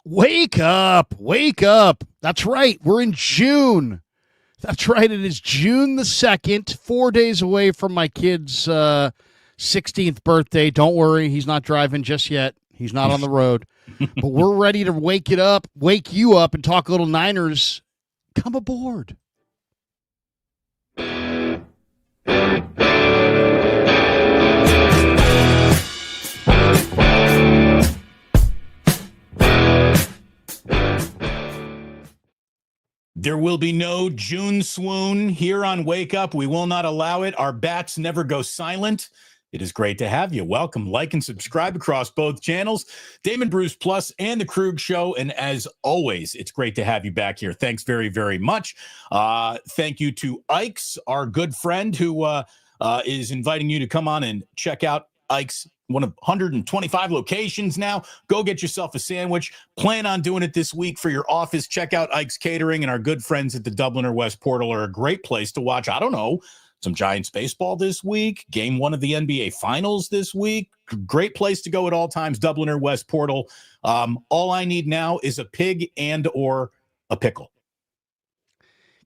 Wake up. Wake up. That's right. We're in June. That's right. It is June the 2nd, 4 days away from my kid's 16th birthday. Don't worry. He's not driving just yet. He's not on the road. But we're ready to wake you up, and talk a little Niners. Come aboard. There will be no June swoon here on Wake Up. We will not allow it. Our bats never go silent. It is great to have you. Welcome, like, and subscribe across both channels, Damon Bruce Plus and the Krueger Show. And as always, it's great to have you back here. Thanks very, very much. Thank you to Ike's, our good friend, who is inviting you to come on and check out Ike's, one of 125 locations now. Go get yourself a sandwich. Plan on doing it this week for your office. Check out Ike's Catering, and our good friends at the Dubliner West Portal are a great place to watch. I don't know, some Giants baseball this week, game 1 of the NBA Finals this week. Great place to go at all times, Dubliner West Portal. All I need now is a pig and or a pickle.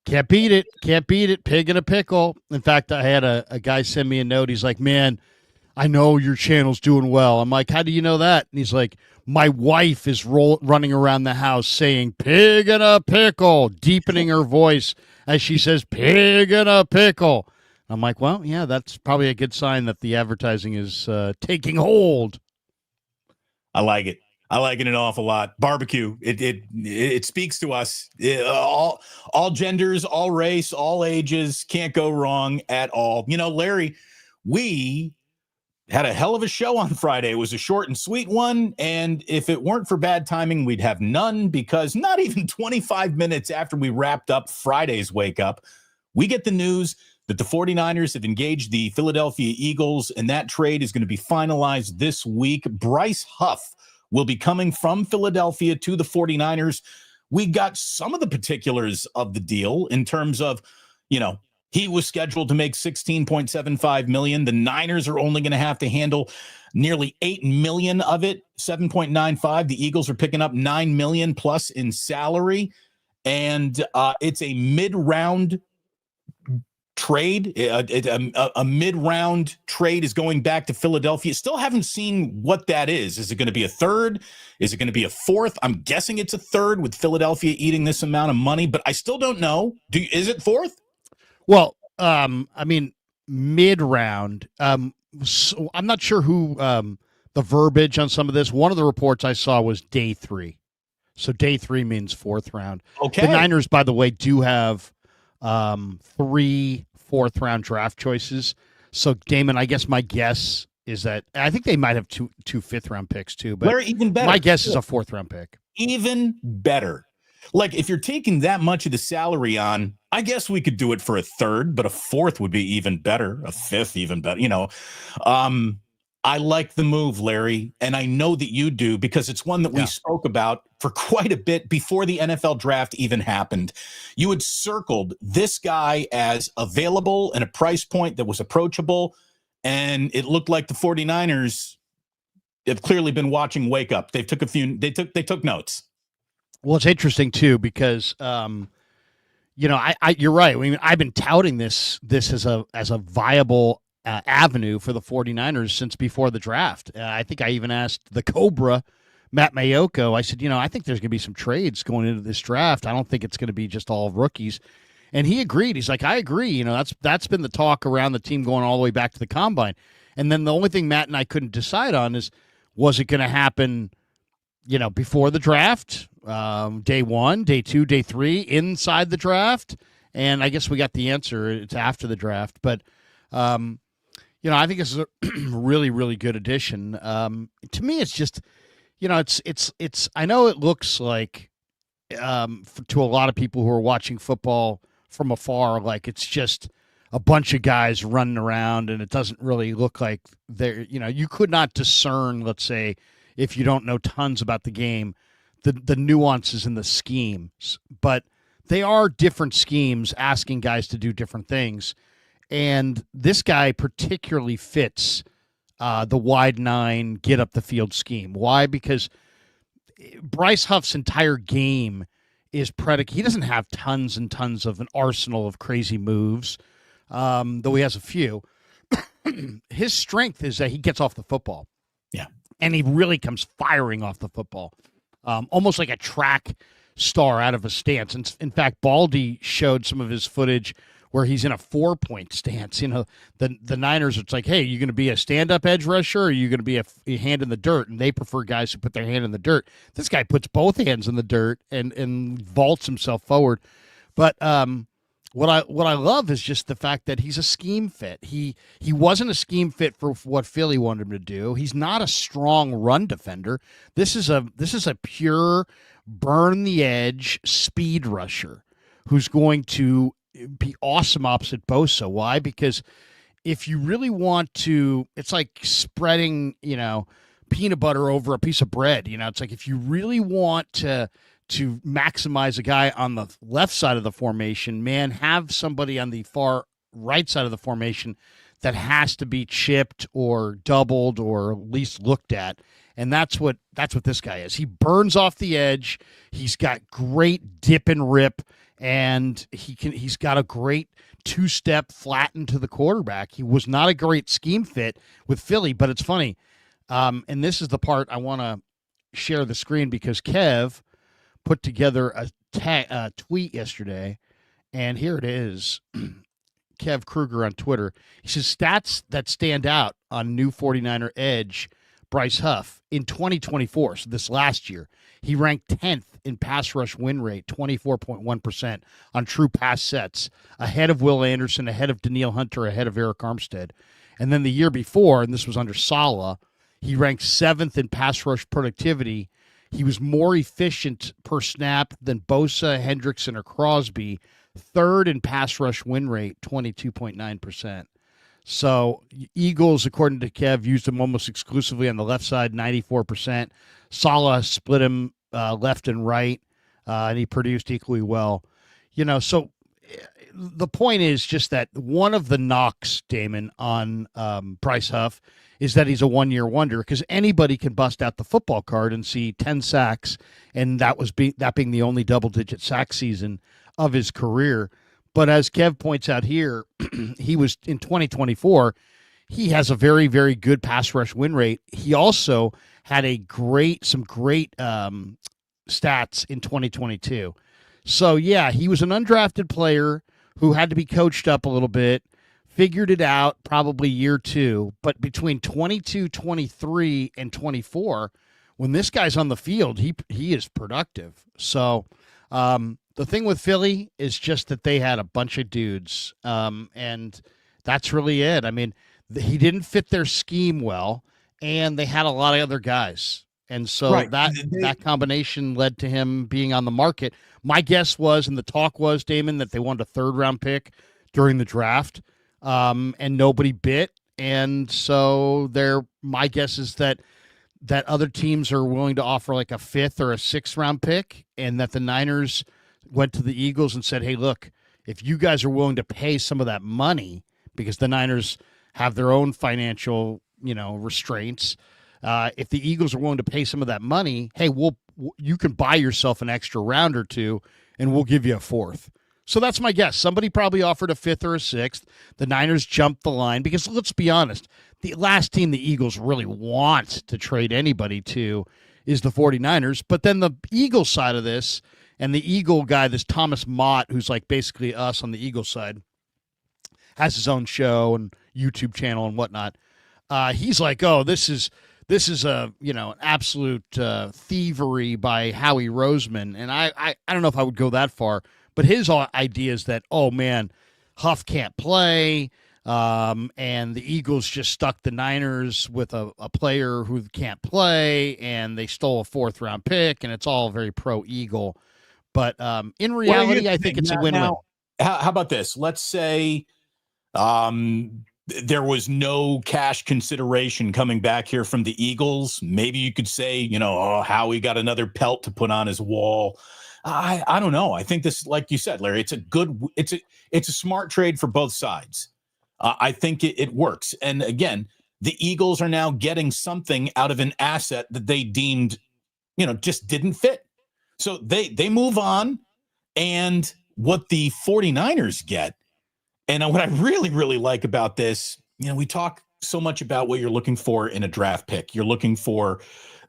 Can't beat it. Can't beat it. Pig and a pickle. In fact, I had a guy send me a note. He's like, man, I know your channel's doing well. I'm like, how do you know that? And he's like, my wife is running around the house saying pig and a pickle, deepening her voice as she says pig and a pickle. I'm like, well, yeah, that's probably a good sign that the advertising is taking hold. I like it. I like it an awful lot. Barbecue. It speaks to us. All genders, all race, all ages. Can't go wrong at all. You know, Larry, we had a hell of a show on Friday. It was a short and sweet one, and if it weren't for bad timing, we'd have none, because not even 25 minutes after we wrapped up Friday's Wake Up, we get the news that the 49ers have engaged the Philadelphia Eagles, and that trade is going to be finalized this week. Bryce Huff will be coming from Philadelphia to the 49ers. We got some of the particulars of the deal in terms of, you know, he was scheduled to make $16.75 million. The Niners are only going to have to handle nearly $8 million of it, 7.95. The Eagles are picking up $9 million plus in salary, and it's a mid-round trade. A mid-round trade is going back to Philadelphia. Still haven't seen what that is. Is it going to be a third? Is it going to be a fourth? I'm guessing it's a third, with Philadelphia eating this amount of money, but I still don't know. Is it fourth? Well, I mean, mid-round. So I'm not sure who the verbiage on some of this. One of the reports I saw was day 3. So day 3 means fourth round. Okay. The Niners, by the way, do have 3 fourth-round draft choices. So, Damon, I guess my guess is that I think they might have two fifth-round picks too. But Larry, even better. My guess is a fourth-round pick. Even better. Like, if you're taking that much of the salary on, I guess we could do it for a third, but a fourth would be even better. A fifth, even better. You know, I like the move, Larry, and I know that you do, because it's one that we spoke about for quite a bit before the NFL draft even happened. You had circled this guy as available and a price point that was approachable, and it looked like the 49ers have clearly been watching Wake Up. They took notes. Well, it's interesting too, because you know, you're right. I mean, I've been touting this as a viable avenue for the 49ers since before the draft. I think I even asked the Cobra, Matt Mayoko, I said, you know, I think there's going to be some trades going into this draft. I don't think it's going to be just all rookies. And he agreed. He's like, I agree. You know, that's been the talk around the team going all the way back to the combine. And then the only thing Matt and I couldn't decide on is, was it going to happen, you know, before the draft, day 1, day 2, day 3, inside the draft? And I guess we got the answer. It's after the draft. But, you know, I think it's a really, really good addition. To me, it's just, you know, it's. I know it looks like to a lot of people who are watching football from afar, like it's just a bunch of guys running around, and it doesn't really look like they're. You know, you could not discern, let's say, if you don't know tons about the game, the nuances in the schemes. But they are different schemes, asking guys to do different things. And this guy particularly fits the wide 9, get up the field scheme. Why? Because Bryce Huff's entire game is predicated. He doesn't have tons and tons of an arsenal of crazy moves, though he has a few. His strength is that he gets off the football. Yeah. And he really comes firing off the football, almost like a track star out of a stance. And in fact, Baldy showed some of his footage where he's in a 4-point stance. You know, the Niners, it's like, hey, you going to be a stand-up edge rusher, or are you going to be a hand in the dirt? And they prefer guys who put their hand in the dirt. This guy puts both hands in the dirt and vaults himself forward. But what I love is just the fact that he's a scheme fit. He wasn't a scheme fit for what Philly wanted him to do. He's not a strong run defender. This is a pure burn the edge speed rusher who's going to be awesome opposite Bosa. Why? Because if you really want to, it's like spreading, peanut butter over a piece of bread. It's like if you really want to maximize a guy on the left side of the formation, man, have somebody on the far right side of the formation that has to be chipped or doubled or at least looked at. And that's what this guy is. He burns off the edge. He's got great dip and rip, and he's got a great two-step flatten to the quarterback. He was not a great scheme fit with Philly, but it's funny. And this is the part I want to share the screen because Kev put together a tweet yesterday, and here it is. Kev Krueger on Twitter. He says, stats that stand out on new 49er edge, Bryce Huff, in 2024, so this last year, he ranked 10th in pass rush win rate, 24.1% on true pass sets, ahead of Will Anderson, ahead of Danielle Hunter, ahead of Eric Armstead. And then the year before, and this was under Saleh, he ranked 7th in pass rush productivity. He was more efficient per snap than Bosa, Hendrickson, or Crosby. 3rd in pass rush win rate, 22.9%. So Eagles, according to Kev, used him almost exclusively on the left side, 94%. Saleh split him left and right, and he produced equally well. So the point is just that one of the knocks, Damon, on Bryce Huff is that he's a one-year wonder because anybody can bust out the football card and see 10 sacks, and that being the only double-digit sack season of his career. But as Kev points out here, he was in 2024. He has a very, very good pass rush win rate. He also had some great stats in 2022. So yeah, he was an undrafted player who had to be coached up a little bit, figured it out probably year 2. But between 22, 23, and 24, when this guy's on the field, he is productive. So the thing with Philly is just that they had a bunch of dudes, and that's really it. I mean, he didn't fit their scheme well, and they had a lot of other guys. And so right. that combination led to him being on the market. My guess was, and the talk was, Damon, that they wanted a 3rd-round pick during the draft, and nobody bit. And so my guess is that other teams are willing to offer like a 5th or a 6th-round pick, and that the Niners went to the Eagles and said, hey, look, if you guys are willing to pay some of that money, because the Niners have their own financial, restraints, if the Eagles are willing to pay some of that money, hey, you can buy yourself an extra round or 2, and we'll give you a 4th. So that's my guess. Somebody probably offered a 5th or a 6th. The Niners jumped the line because, let's be honest, the last team the Eagles really want to trade anybody to is the 49ers. But then the Eagles side of this, and the Eagle guy, this Thomas Mott, who's like basically us on the Eagle side, has his own show and YouTube channel and whatnot. He's like, oh, this is a an absolute thievery by Howie Roseman, and I don't know if I would go that far, but his idea is that, oh man, Huff can't play, and the Eagles just stuck the Niners with a player who can't play, and they stole a 4th-round pick, and it's all very pro-Eagle. But in reality, I think it's a win-win. How about this? Let's say there was no cash consideration coming back here from the Eagles. Maybe you could say, Howie got another pelt to put on his wall. I don't know. I think this, like you said, Larry, it's a smart trade for both sides. I think it works. And again, the Eagles are now getting something out of an asset that they deemed just didn't fit. So they move on. And what the 49ers get, and what I really, really like about this, we talk so much about what you're looking for in a draft pick. You're looking for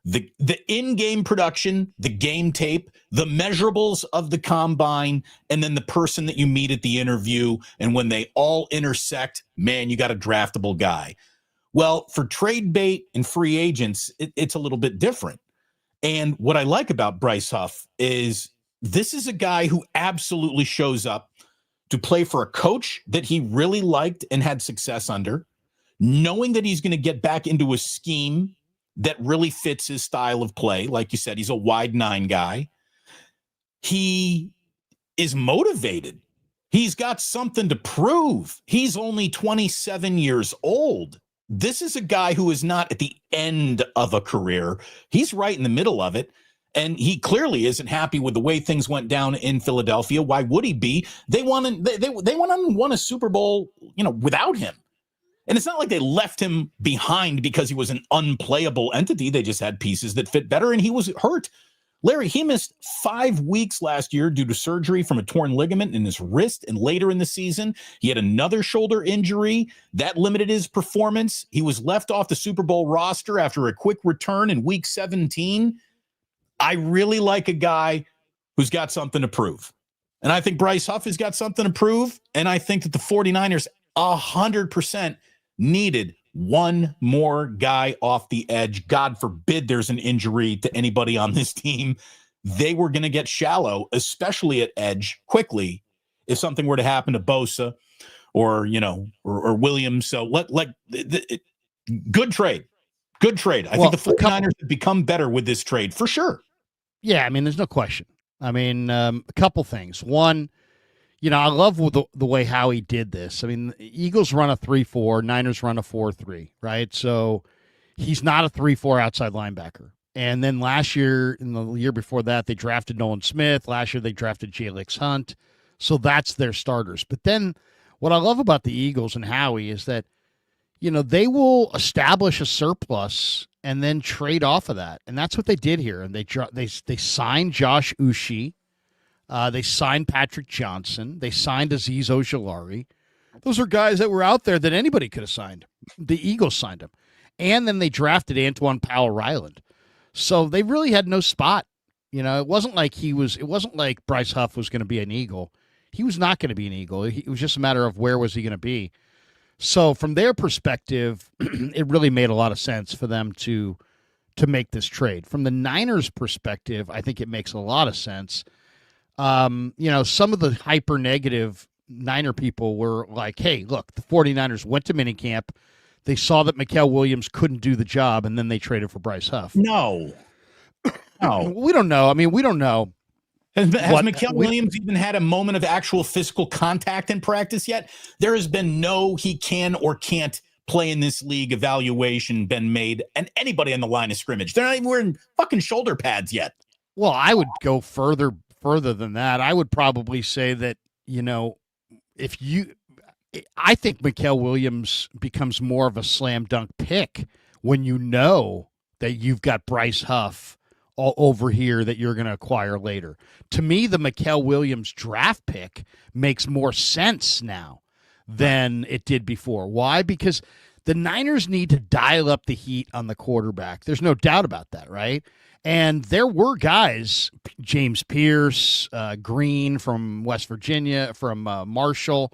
the in-game production, the game tape, the measurables of the combine, and then the person that you meet at the interview. And when they all intersect, man, you got a draftable guy. Well, for trade bait and free agents, it's a little bit different. And what I like about Bryce Huff is this is a guy who absolutely shows up to play for a coach that he really liked and had success under, knowing that he's going to get back into a scheme that really fits his style of play. Like you said, he's a wide 9 guy. He is motivated. He's got something to prove. He's only 27 years old. This is a guy who is not at the end of a career. He's right in the middle of it. And he clearly isn't happy with the way things went down in Philadelphia. Why would he be? They went on and won a Super Bowl, without him. And it's not like they left him behind because he was an unplayable entity. They just had pieces that fit better, and he was hurt. Larry, he missed 5 weeks last year due to surgery from a torn ligament in his wrist, and later in the season, he had another shoulder injury. That limited his performance. He was left off the Super Bowl roster after a quick return in Week 17. I really like a guy who's got something to prove. And I think Bryce Huff has got something to prove, and I think that the 49ers 100% needed one more guy off the edge. God forbid there's an injury to anybody on this team. They were going to get shallow, especially at edge, quickly if something were to happen to Bosa or Williams. So good trade. Good trade. I think the 49ers have become better with this trade for sure. Yeah, I mean, there's no question. I mean, a couple things. One, I love the way Howie did this. I mean, Eagles run a 3-4, Niners run a 4-3, right? So he's not a 3-4 outside linebacker. And then last year, and the year before that, they drafted Nolan Smith. Last year, they drafted Jalix Hunt. So that's their starters. But then what I love about the Eagles and Howie is that, they will establish a surplus and then trade off of that. And that's what they did here. And they signed Josh Uche. They signed Patrick Johnson. They signed Azeez Ojulari. Those are guys that were out there that anybody could have signed. The Eagles signed them. And then they drafted Antoine Powell-Ryland. So they really had no spot. It wasn't like Bryce Huff was going to be an Eagle. He was not going to be an Eagle. It was just a matter of where was he going to be. So from their perspective, it really made a lot of sense for them to make this trade. From the Niners' perspective, I think it makes a lot of sense. Some of the hyper negative Niner people were like, hey, look, the 49ers went to minicamp. They saw that Mikael Williams couldn't do the job, and then they traded for Bryce Huff. No. We don't know. I mean, we don't know. Has Mikael Williams even had a moment of actual physical contact in practice yet? There has been no he can or can't play in this league evaluation been made, and anybody on the line of scrimmage. They're not even wearing fucking shoulder pads yet. Well, I would go further than that. I would probably say that, I think Mikael Williams becomes more of a slam dunk pick when you know that you've got Bryce Huff all over here that you're going to acquire later. To me, the Mikael Williams draft pick makes more sense now than it did before. Why? Because the Niners need to dial up the heat on the quarterback. There's no doubt about that, right? And there were guys, James Pierce, Green from West Virginia, from Marshall,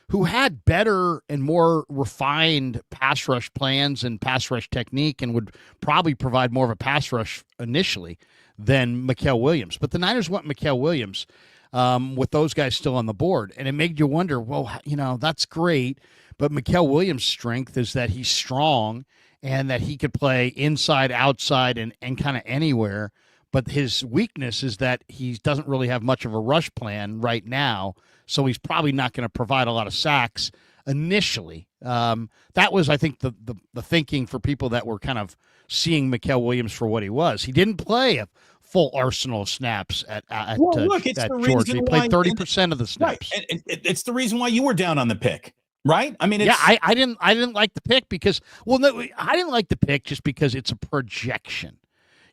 who had better and more refined pass rush plans and pass rush technique and would probably provide more of a pass rush initially than Mikael Williams. But the Niners went Mikael Williams with those guys still on the board. And it made you wonder, well, that's great. But Mikael Williams' strength is that he's strong and that he could play inside, outside, and kind of anywhere. But his weakness is that he doesn't really have much of a rush plan right now, so he's probably not going to provide a lot of sacks initially. That was, I think, the thinking for people that were kind of seeing Mikael Williams for what he was. He didn't play a full arsenal of snaps at Georgia. He played 30% of the snaps. Right. And it's the reason why you were down on the pick. Right? I mean, I didn't like the pick because, I didn't like the pick just because it's a projection.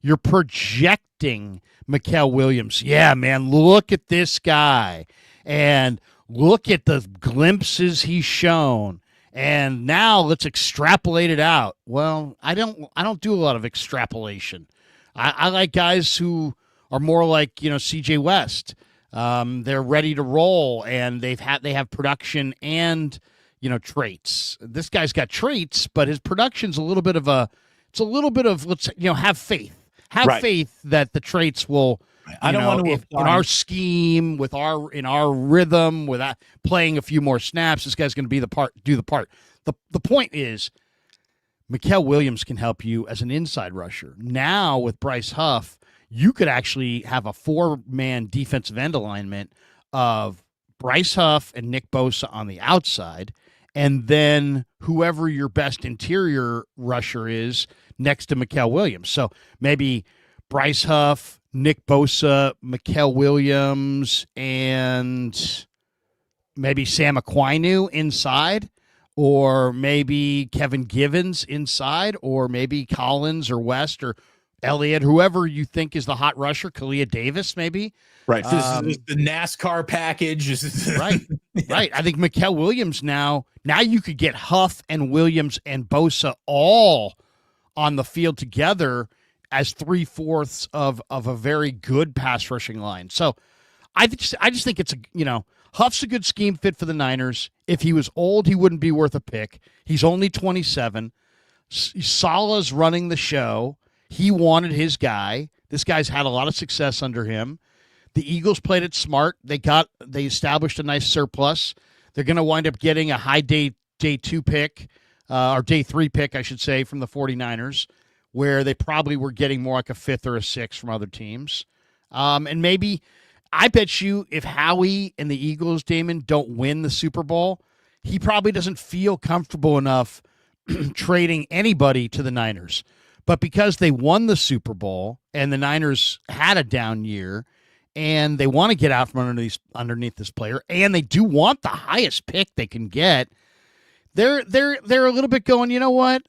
You're projecting Mikael Williams. Yeah, man, look at this guy. And look at the glimpses he's shown. And now let's extrapolate it out. Well, I don't do a lot of extrapolation. I like guys who are more like, CJ West. They're ready to roll, and they have production and traits. This guy's got traits, but his production's a little bit of let's have faith. Have faith that the traits will. I don't want to in our scheme, in our rhythm, without playing a few more snaps, this guy's going to do the part. The point is, Mikael Williams can help you as an inside rusher. Now with Bryce Huff, you could actually have a 4-man defensive end alignment of Bryce Huff and Nick Bosa on the outside, and then whoever your best interior rusher is next to Mikael Williams. So maybe Bryce Huff, Nick Bosa, Mikael Williams, and maybe Sam Aquinu inside, or maybe Kevin Givens inside, or maybe Collins or West or Elliott, whoever you think is the hot rusher, Kalia Davis, maybe. Right. This is the NASCAR package. Right. Right. I think Mikael Williams now you could get Huff and Williams and Bosa all on the field together as 3/4 of a very good pass rushing line. So I just think it's Huff's a good scheme fit for the Niners. If he was old, he wouldn't be worth a pick. He's only 27. Salah's running the show. He wanted his guy. This guy's had a lot of success under him. The Eagles played it smart. They established a nice surplus. They're going to wind up getting a high day 2 pick, or day 3 pick, I should say, from the 49ers, where they probably were getting more like a 5th or a 6th from other teams. And maybe, I bet you if Howie and the Eagles, Damon, don't win the Super Bowl, he probably doesn't feel comfortable enough trading anybody to the Niners. But because they won the Super Bowl and the Niners had a down year and they want to get out from underneath this player, and they do want the highest pick they can get, they're a little bit going, you know what?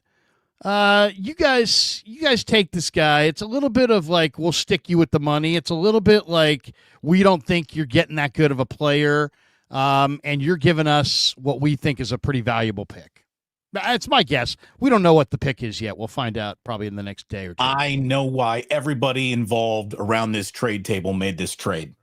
You guys take this guy. It's a little bit of like, we'll stick you with the money. It's a little bit like, we don't think you're getting that good of a player, and you're giving us what we think is a pretty valuable pick. It's my guess. We don't know what the pick is yet. We'll find out probably in the next day or two. I know why everybody involved around this trade table made this trade.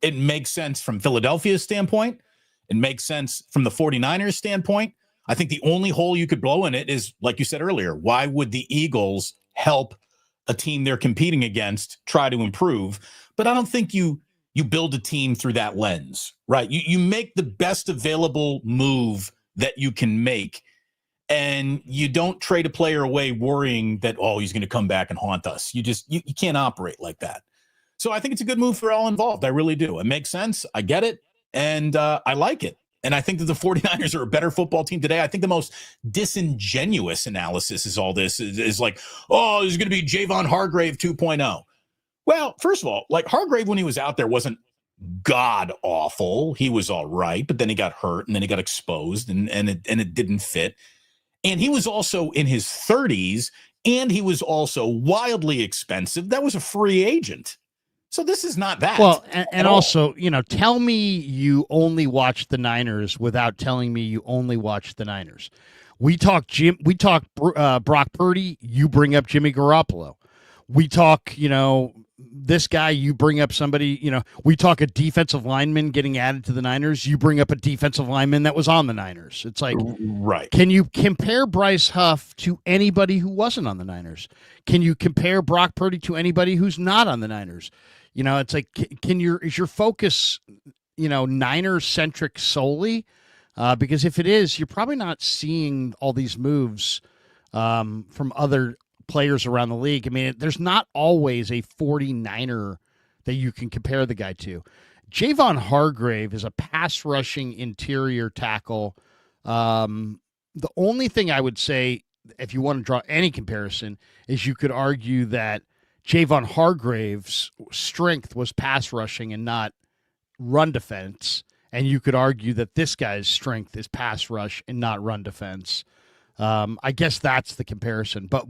It makes sense from Philadelphia's standpoint. It makes sense from the 49ers standpoint. I think the only hole you could blow in it is, like you said earlier, why would the Eagles help a team they're competing against try to improve? But I don't think you build a team through that lens, right? You make the best available move that you can make, and you don't trade a player away worrying that, oh, he's going to come back and haunt us. You can't operate like that. So I think it's a good move for all involved. I really do. It makes sense. I get it. And I like it. And I think that the 49ers are a better football team today. I think the most disingenuous analysis is all this is like, oh, this is going to be Javon Hargrave 2.0. Well, first of all, like Hargrave, when he was out there, wasn't god awful. He was all right, but then he got hurt and then he got exposed and it didn't fit. And he was also in his 30s, and he was also wildly expensive. That was a free agent. So this is not that. Well, and also, tell me you only watch the Niners without telling me you only watch the Niners. We talk Brock Purdy, you bring up Jimmy Garoppolo. We talk, this guy, you bring up somebody, we talk a defensive lineman getting added to the Niners, you bring up a defensive lineman that was on the Niners. It's like, right. Can you compare Bryce Huff to anybody who wasn't on the Niners? Can you compare Brock Purdy to anybody who's not on the Niners? It's like, is your focus, Niners centric solely? Because if it is, you're probably not seeing all these moves from other players around the league. I mean, there's not always a 49er that you can compare the guy to. Javon Hargrave is a pass rushing interior tackle. The only thing I would say, if you want to draw any comparison, is you could argue that Javon Hargrave's strength was pass rushing and not run defense. And you could argue that this guy's strength is pass rush and not run defense. I guess that's the comparison. But,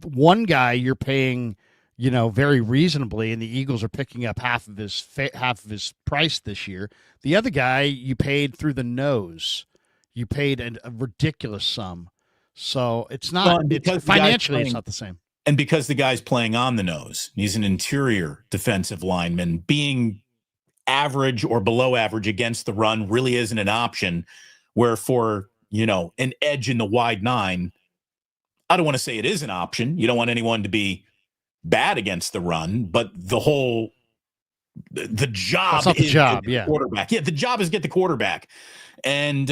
one guy you're paying very reasonably, and the Eagles are picking up half of his price this year. The other guy you paid through the nose. You paid a ridiculous sum. So it's not. It's financially, it's not the same. And because the guy's playing on the nose, he's an interior defensive lineman. Being average or below average against the run really isn't an option. Where for an edge in the wide nine, I don't want to say it is an option. You don't want anyone to be bad against the run, but the job is the quarterback. Yeah, the job is get the quarterback and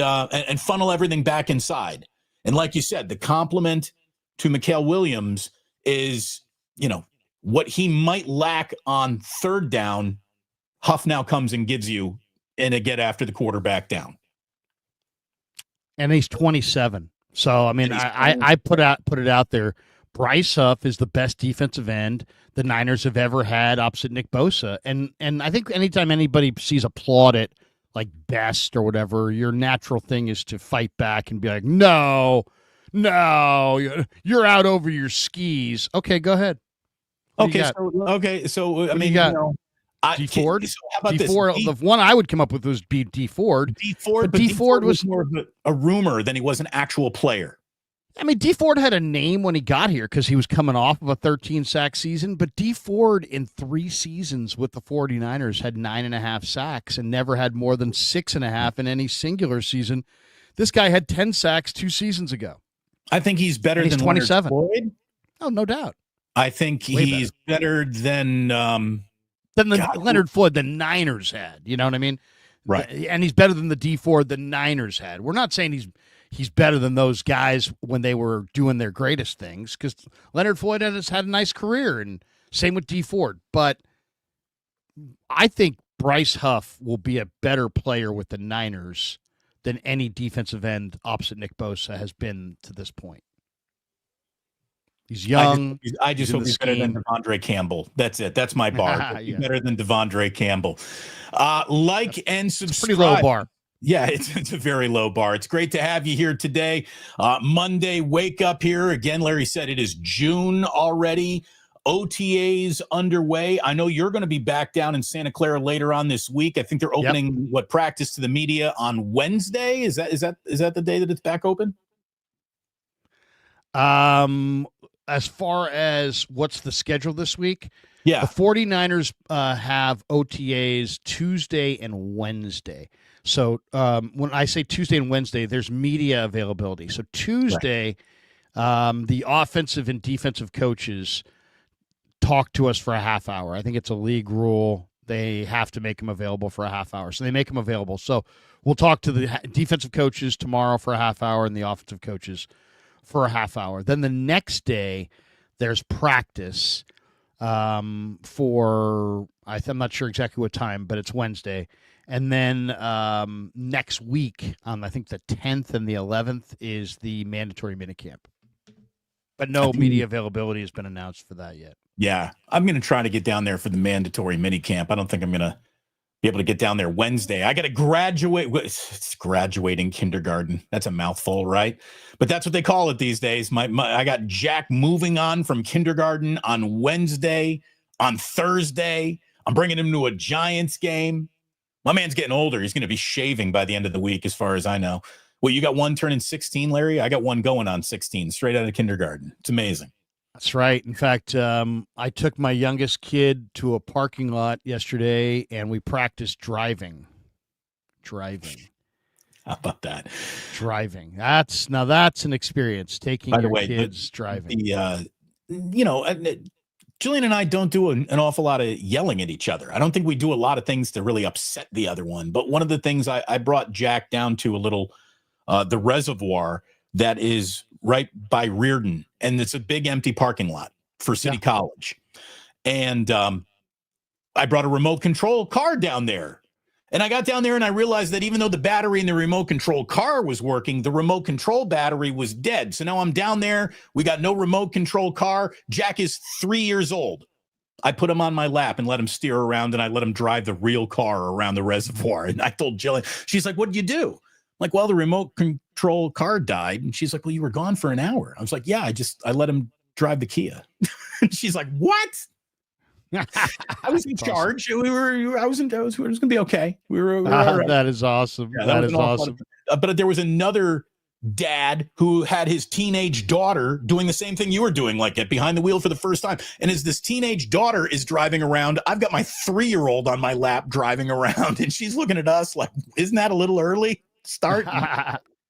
funnel everything back inside. And like you said, the compliment to Mikael Williams is, what he might lack on third down, Huff now comes and gives you in a get after the quarterback down. And he's 27. So, I mean, I put it out there. Bryce Huff is the best defensive end the Niners have ever had opposite Nick Bosa. And I think anytime anybody sees applaud it, like best or whatever, your natural thing is to fight back and be like, no, you're out over your skis. Okay, go ahead. So I mean, D Ford. D Ford. The one I would come up with was D Ford. D Ford. But D Ford was more of a rumor than he was an actual player. I mean, D Ford had a name when he got here because he was coming off of a 13-sack season. But D Ford in 3 seasons with the 49ers had 9.5 sacks and never had more than 6.5 in any singular season. This guy had 10 sacks 2 seasons ago. I think he's better than 27. Floyd. Oh, no doubt. I think he's better than Leonard Floyd the Niners had. You know what I mean? Right. And he's better than the D Ford the Niners had. We're not saying he's better than those guys when they were doing their greatest things, because Leonard Floyd has had a nice career, and same with D Ford. But I think Bryce Huff will be a better player with the Niners than any defensive end opposite Nick Bosa has been to this point. He's young. I just hope he's better than Devondre Campbell. That's it. That's my bar. He's better than Devondre Campbell. Like and subscribe. It's a pretty low bar. Yeah, it's a very low bar. It's great to have you here today. Monday, wake up here. Again, Larry said it is June already. OTAs underway. I know you're going to be back down in Santa Clara later on this week. I think they're opening practice to the media on Wednesday. Is that the day that it's back open? As far as what's the schedule this week? Yeah. The 49ers have OTAs Tuesday and Wednesday. So when I say Tuesday and Wednesday, there's media availability. So Tuesday, the offensive and defensive coaches talk to us for a half hour. I think it's a league rule. They have to make them available for a half hour. So they make them available. So we'll talk to the defensive coaches tomorrow for a half hour and the offensive coaches for a half hour. Then the next day, there's practice for, I'm not sure exactly what time, but it's Wednesday. And then next week, on I think the 10th and the 11th, is the mandatory minicamp. But no media availability has been announced for that yet. Yeah, I'm going to try to get down there for the mandatory minicamp. I don't think I'm going to be able to get down there Wednesday. I got to graduate. It's graduating kindergarten. That's a mouthful, right? But that's what they call it these days. I got Jack moving on from kindergarten on Wednesday. On Thursday, I'm bringing him to a Giants game. My man's getting older. He's going to be shaving by the end of the week, as far as I know. Well, you got one turning 16, Larry? I got one going on 16, straight out of kindergarten. It's amazing. That's right. In fact, I took my youngest kid to a parking lot yesterday, and we practiced driving. How about that? Driving. That's an experience, taking your kids driving. Julian and I don't do an awful lot of yelling at each other. I don't think we do a lot of things to really upset the other one. But one of the things I brought Jack down to a little, the reservoir that is right by Reardon, and it's a big empty parking lot for City College. And I brought a remote control car down there. And I got down there and I realized that even though the battery in the remote control car was working, the remote control battery was dead. So now I'm down there. We got no remote control car. Jack is 3 years old. I put him on my lap and let him steer around, and I let him drive the real car around the reservoir. And I told Jillian, she's like, "What did you do?" I'm like, "Well, the remote control car died." And she's like, "Well, you were gone for an hour." I was like, "Yeah, I let him drive the Kia. And she's like, what? I was in charge. Awesome. I was going to be okay. We were all right. That is awesome. Yeah, that is awesome. But there was another dad who had his teenage daughter doing the same thing you were doing, like get behind the wheel for the first time. And as this teenage daughter is driving around, I've got my 3-year-old on my lap driving around, and she's looking at us like, isn't that a little early? Start.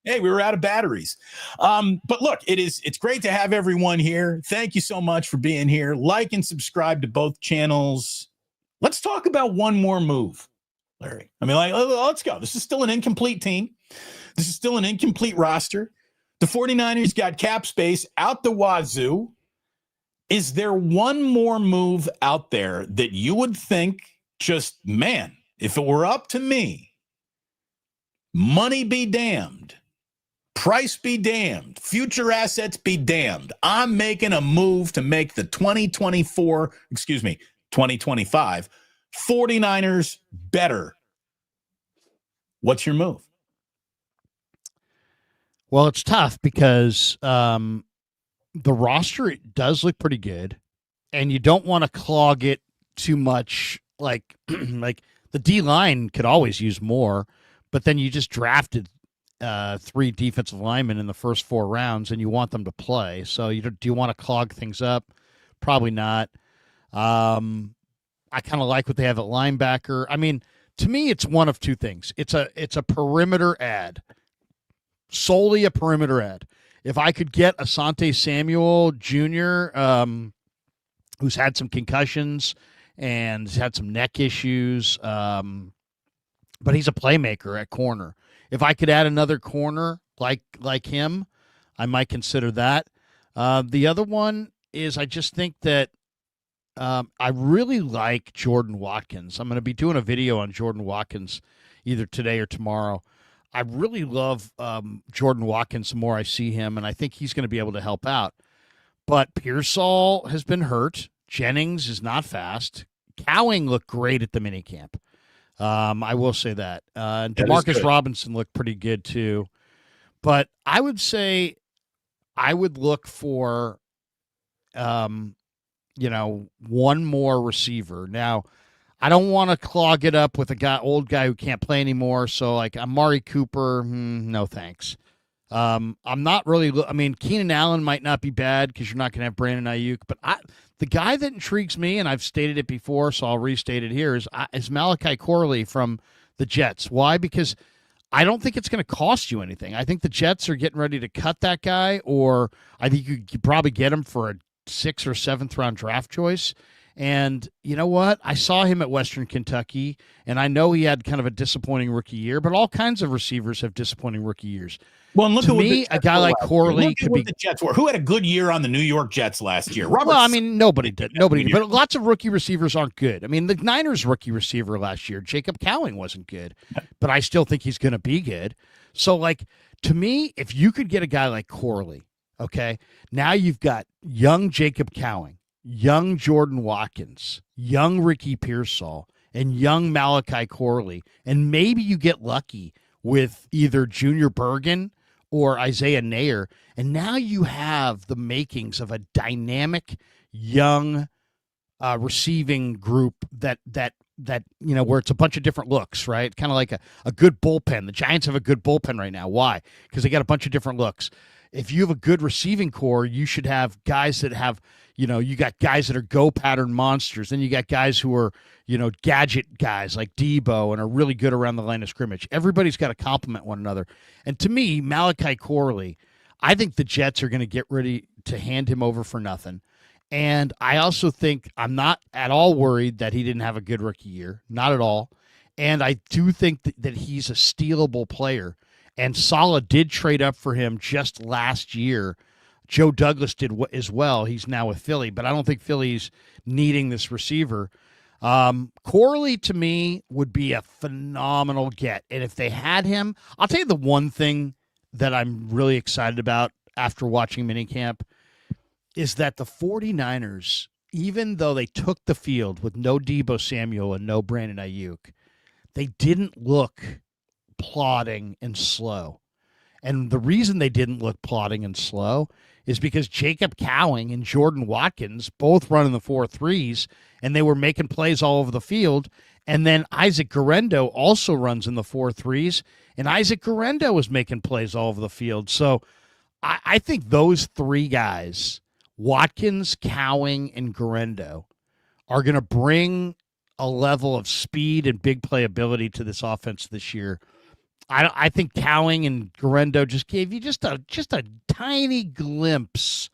Hey, we were out of batteries. But look, it's great to have everyone here. Thank you so much for being here. Like and subscribe to both channels. Let's talk about one more move, Larry. I mean, let's go. This is still an incomplete team. This is still an incomplete roster. The 49ers got cap space out the wazoo. Is there one more move out there that you would think, just, man, if it were up to me, money be damned, price be damned, future assets be damned, I'm making a move to make the 2025 49ers better. What's your move? Well, it's tough because the roster does look pretty good, and you don't want to clog it too much. Like the D-line could always use more, but then you just drafted 3 defensive linemen in the first 4 rounds, and you want them to play. So do you want to clog things up? Probably not. I kind of like what they have at linebacker. I mean, to me, it's one of 2 things. It's a perimeter ad. Solely a perimeter ad. If I could get Asante Samuel Jr., who's had some concussions and has had some neck issues, but he's a playmaker at corner. If I could add another corner like him, I might consider that. The other one is I just think that I really like Jordan Watkins. I'm going to be doing a video on Jordan Watkins either today or tomorrow. I really love Jordan Watkins the more I see him, and I think he's going to be able to help out. But Pearsall has been hurt. Jennings is not fast. Cowing looked great at the minicamp. I will say that. Demarcus Robinson looked pretty good too. But I would say I would look for, one more receiver. Now, I don't want to clog it up with old guy who can't play anymore. So, like, Amari Cooper, no thanks. I'm not really. Keenan Allen might not be bad because you're not going to have Brandon Ayuk. But the guy that intrigues me, and I've stated it before, so I'll restate it here, is Malachi Corley from the Jets. Why? Because I don't think it's going to cost you anything. I think the Jets are getting ready to cut that guy, or I think you could probably get him for a 6th or 7th round draft choice. And you know what? I saw him at Western Kentucky, and I know he had kind of a disappointing rookie year, but all kinds of receivers have disappointing rookie years. Well, and look to me, a guy like Corley could be. The Jets were. Who had a good year on the New York Jets last year? Nobody did. Nobody did. But lots of rookie receivers aren't good. I mean, the Niners' rookie receiver last year, Jacob Cowing, wasn't good, but I still think he's going to be good. So, to me, if you could get a guy like Corley, okay, now you've got young Jacob Cowing, young Jordan Watkins, young Ricky Pearsall, and young Malachi Corley, and maybe you get lucky with either Junior Bergen or Isaiah Nair, and now you have the makings of a dynamic young receiving group that where it's a bunch of different looks, right? Kind of like a good bullpen. The Giants have a good bullpen right now. Why? Because they got a bunch of different looks. If you have a good receiving core, you should have guys that have, you got guys that are go pattern monsters. Then you got guys who are, gadget guys like Debo and are really good around the line of scrimmage. Everybody's got to complement one another. And to me, Malachi Corley, I think the Jets are going to get ready to hand him over for nothing. And I also think I'm not at all worried that he didn't have a good rookie year. Not at all. And I do think that he's a stealable player. And Saleh did trade up for him just last year. Joe Douglas did as well. He's now with Philly, but I don't think Philly's needing this receiver. Corley, to me, would be a phenomenal get. And if they had him, I'll tell you the one thing that I'm really excited about after watching minicamp is that the 49ers, even though they took the field with no Debo Samuel and no Brandon Ayuk, they didn't look plodding and slow. And the reason they didn't look plodding and slow is because Jacob Cowing and Jordan Watkins both run in the 4.3s, and they were making plays all over the field. And then Isaac Guerendo also runs in the 4.3s, and Isaac Guerendo was making plays all over the field. So I think those three guys, Watkins, Cowing, and Guerendo, are going to bring a level of speed and big playability to this offense this year. I think Cowing and Guerendo just gave you just a tiny glimpse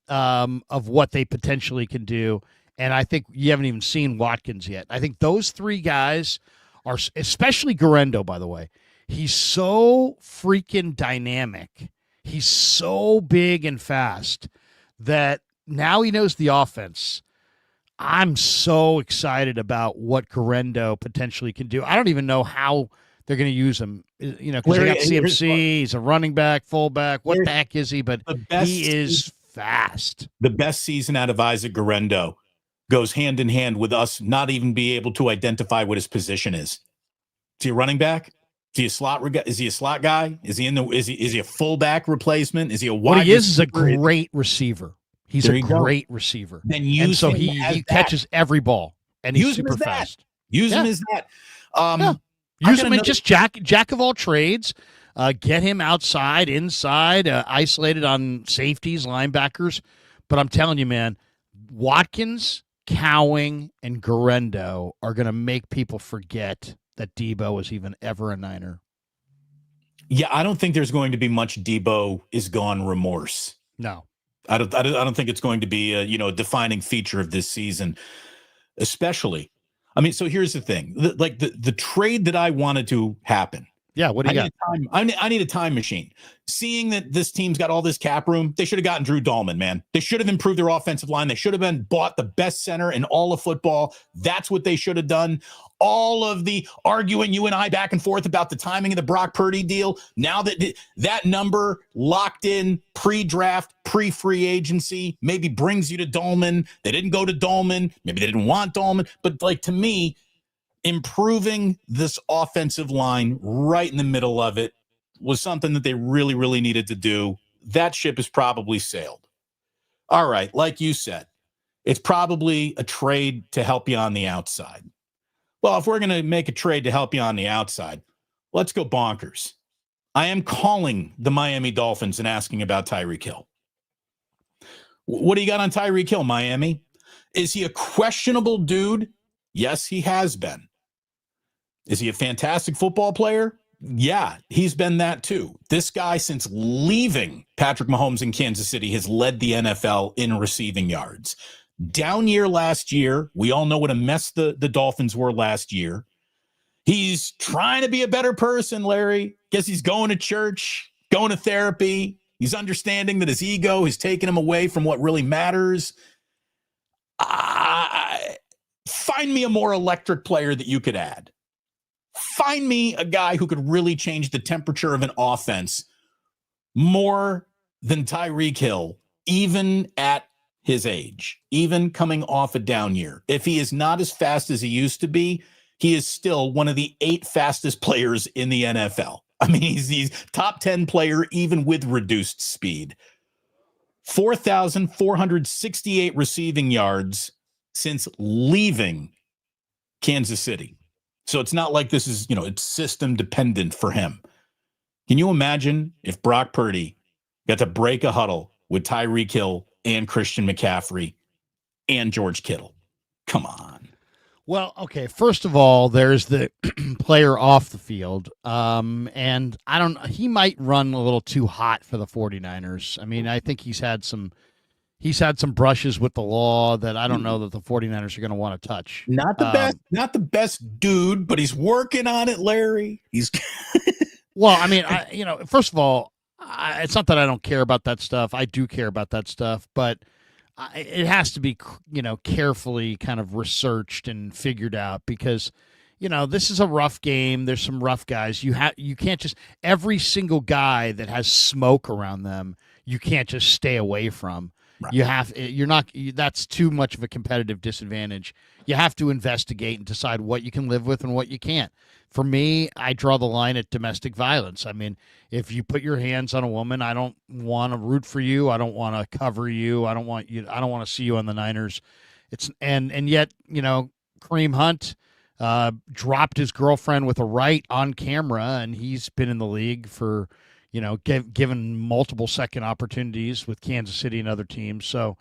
of what they potentially can do. And I think you haven't even seen Watkins yet. I think those three guys are, especially Guerendo, by the way, he's so freaking dynamic. He's so big and fast that now he knows the offense. I'm so excited about what Guerendo potentially can do. I don't even know how they're going to use him, because they got CMC. He's a running back, fullback. What the heck is he? But he is fast. The best season out of Isaac Guerendo goes hand in hand with us not even be able to identify what his position is. Is he a running back? Is he a slot? Is he a slot guy? Is he is he a fullback replacement? Is he a wide? What he is a great receiver. He's a great receiver. Then use him he catches every ball, and he's super fast. Use him as that. Use him in just jack of all trades. Get him outside, inside, isolated on safeties, linebackers. But I'm telling you, man, Watkins, Cowing, and Guerendo are going to make people forget that Debo was even ever a Niner. Yeah, I don't think there's going to be much Debo is gone remorse. No. I don't think it's going to be a defining feature of this season, especially. I mean, so here's the thing: the trade that I wanted to happen. Yeah, what do you got? I need a time machine. Seeing that this team's got all this cap room, they should have gotten Drew Dahlman, man. They should have improved their offensive line. They should have bought the best center in all of football. That's what they should have done. All of the arguing you and I back and forth about the timing of the Brock Purdy deal, now that number locked in pre-draft, pre-free agency, maybe brings you to Dahlman. They didn't go to Dahlman. Maybe they didn't want Dahlman. But to me, improving this offensive line right in the middle of it was something that they really, really needed to do. That ship has probably sailed. All right, like you said, it's probably a trade to help you on the outside. Well, if we're going to make a trade to help you on the outside, let's go bonkers. I am calling the Miami Dolphins and asking about Tyreek Hill. What do you got on Tyreek Hill, Miami? Is he a questionable dude? Yes, he has been. Is he a fantastic football player? Yeah, he's been that too. This guy, since leaving Patrick Mahomes in Kansas City, has led the NFL in receiving yards. Down year last year. We all know what a mess the Dolphins were last year. He's trying to be a better person, Larry. Guess he's going to church, going to therapy. He's understanding that his ego has taken him away from what really matters. Find me a more electric player that you could add. Find me a guy who could really change the temperature of an offense more than Tyreek Hill, even at his age, even coming off a down year. If he is not as fast as he used to be, he is still one of the 8 fastest players in the NFL. I mean, he's top 10 player, even with reduced speed. 4,468 receiving yards since leaving Kansas City. So it's not like this is, it's system dependent for him. Can you imagine if Brock Purdy got to break a huddle with Tyreek Hill and Christian McCaffrey and George Kittle? Come on. Well, okay, first of all, there's the player off the field. And he might run a little too hot for the 49ers. I mean, I think he's had some brushes with the law that I don't know that the 49ers are going to want to touch. Not the best dude, but he's working on it, Larry. He's Well, I mean, first of all, it's not that I don't care about that stuff. I do care about that stuff, but it has to be, carefully kind of researched and figured out because, this is a rough game. There's some rough guys. You can't just every single guy that has smoke around them, you can't just stay away from. That's too much of a competitive disadvantage. You have to investigate and decide what you can live with and what you can't. For me, I draw the line at domestic violence. I mean, if you put your hands on a woman, I don't want to root for you. I don't want to cover you. I don't want to see you on the Niners. And yet, Kareem Hunt dropped his girlfriend with a right on camera, and he's been in the league for, given multiple second opportunities with Kansas City and other teams. So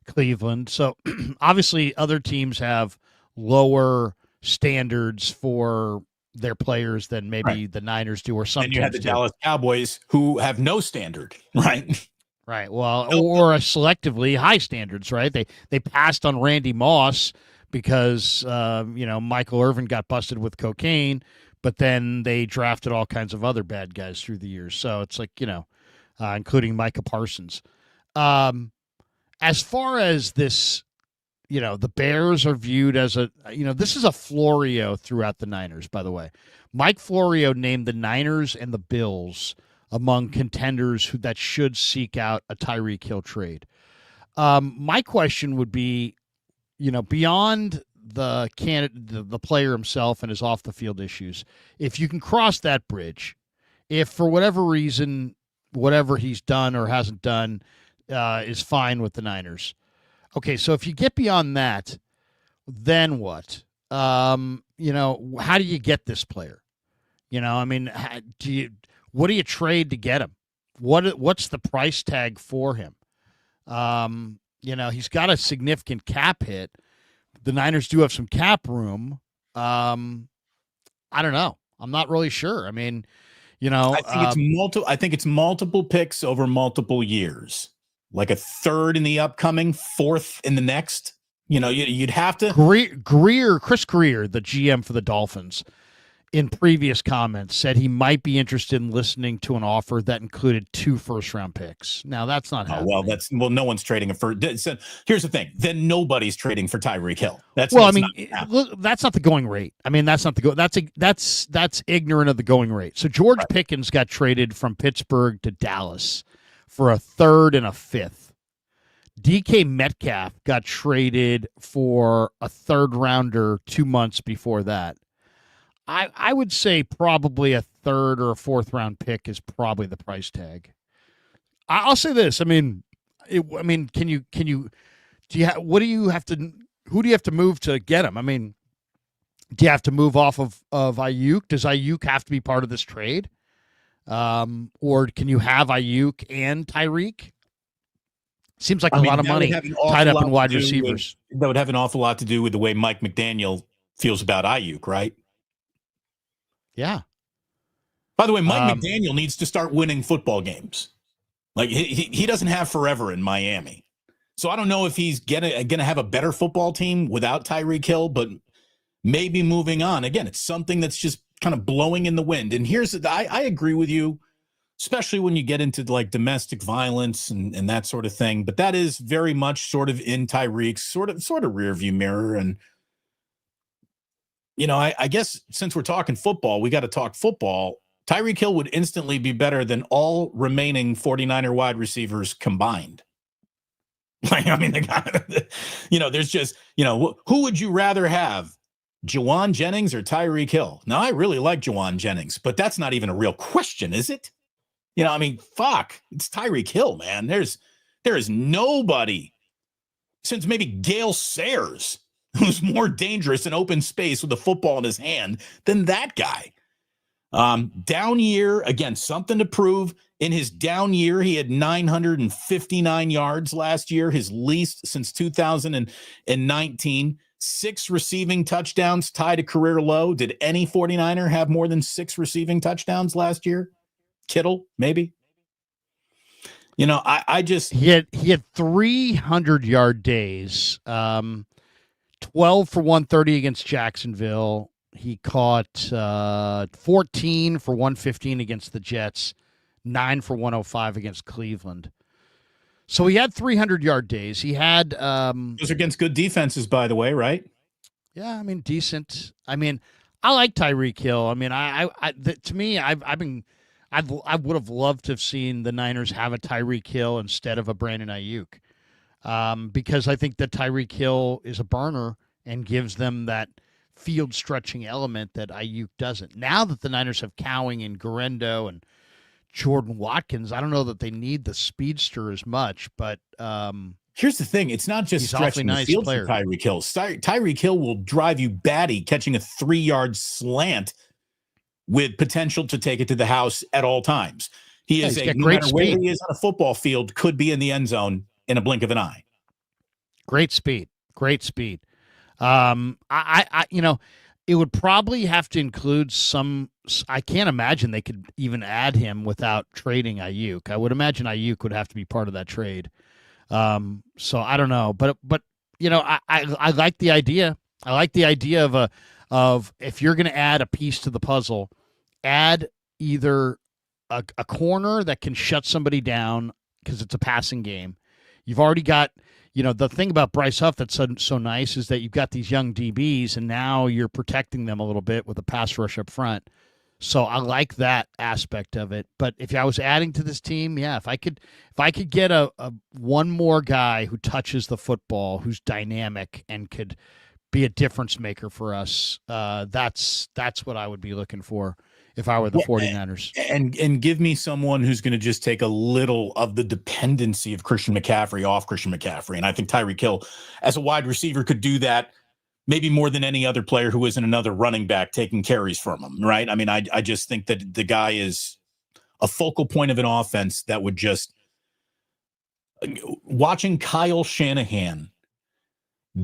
Cleveland. So obviously other teams have lower standards for their players than maybe the Niners do, or some. And you have the Dallas Cowboys who have no standard, right? Right. Well, or selectively high standards, right? They passed on Randy Moss because Michael Irvin got busted with cocaine, but then they drafted all kinds of other bad guys through the years. So it's like, including Micah Parsons. As far as this, the Bears are viewed as this is a Florio throughout the Niners, by the way. Mike Florio named the Niners and the Bills among contenders that should seek out a Tyreek Hill trade. My question would be, beyond the candidate, the player himself and his off the field issues, if you can cross that bridge, if for whatever reason, whatever he's done or hasn't done is fine with the Niners. Okay, so if you get beyond that, then what? How do you get this player? What do you trade to get him? What's the price tag for him? He's got a significant cap hit. The Niners do have some cap room. I don't know. I'm not really sure. I mean, I think it's multiple picks over multiple years. Like a third in the upcoming, fourth in the next. You'd have to. Chris Greer, the GM for the Dolphins, in previous comments said he might be interested in listening to an offer that included 2 first-round picks. Now that's not happening. No one's trading for. So here's the thing: then nobody's trading for Tyreek Hill. That's not the going rate. I mean, that's not the that's ignorant of the going rate. So George Pickens got traded from Pittsburgh to Dallas for a third and a fifth. DK Metcalf got traded for a third rounder 2 months before that. I would say probably a third or a fourth round pick is probably the price tag. I'll say this. I mean, who do you have to move to get him? I mean, do you have to move off of Ayuk? Does Ayuk have to be part of this trade? Or can you have Ayuk and Tyreek? Seems like a lot of money tied up in wide receivers. That would have an awful lot to do with the way Mike McDaniel feels about Ayuk, right? Yeah. By the way, Mike McDaniel needs to start winning football games. Like he doesn't have forever in Miami. So I don't know if he's gonna have a better football team without Tyreek Hill, but maybe moving on. Again, it's something that's just kind of blowing in the wind. And I agree with you, especially when you get into like domestic violence and that sort of thing. But that is very much sort of in Tyreek's sort of rearview mirror. And I guess since we're talking football, we got to talk football. Tyreek Hill would instantly be better than all remaining 49er wide receivers combined. I mean, the guy, there's just, who would you rather have, Juwan Jennings or Tyreek Hill? Now, I really like Juwan Jennings, but that's not even a real question, is it? Fuck, it's Tyreek Hill, man. There is nobody since maybe Gale Sayers who's more dangerous in open space with a football in his hand than that guy. Down year, again, something to prove. In his down year, he had 959 yards last year, his least since 2019. 6 receiving touchdowns, tied a career low. Did any 49er have more than 6 receiving touchdowns last year? Kittle, maybe. I just he had 300-yard days. 12 for 130 against Jacksonville. He caught 14 for 115 against the Jets, 9 for 105 against Cleveland. So he had 300-yard days. He had those are against good defenses, by the way, right? Yeah, I mean, decent. I mean, I like Tyreek Hill. I mean, to me, I would have loved to have seen the Niners have a Tyreek Hill instead of a Brandon Ayuk. because I think that Tyreek Hill is a burner and gives them that field stretching element that Ayuk doesn't. Now that the Niners have Cowing and Garendo and Jordan Watkins, I don't know that they need the speedster as much, but here's the thing. It's not just stretching the field for Tyreek Hill. Tyreek Hill will drive you batty catching a 3-yard slant with potential to take it to the house at all times. He's no matter where he is on a football field, could be in the end zone in a blink of an eye. Great speed. It would probably have to include some. I can't imagine they could even add him without trading Ayuk. I would imagine Ayuk would have to be part of that trade. So I don't know, but I like the idea. I like the idea of if you're going to add a piece to the puzzle, add either a corner that can shut somebody down because it's a passing game. You've already got, the thing about Bryce Huff that's so nice is that you've got these young DBs, and now you're protecting them a little bit with a pass rush up front. So I like that aspect of it. But if I was adding to this team, if I could get a one more guy who touches the football, who's dynamic and could be a difference maker for us, that's what I would be looking for if I were the 49ers. And give me someone who's going to just take a little of the dependency of Christian McCaffrey off Christian McCaffrey. And I think Tyreek Hill, as a wide receiver, could do that maybe more than any other player who isn't another running back taking carries from him, right? I mean, I just think that the guy is a focal point of an offense that would just – watching Kyle Shanahan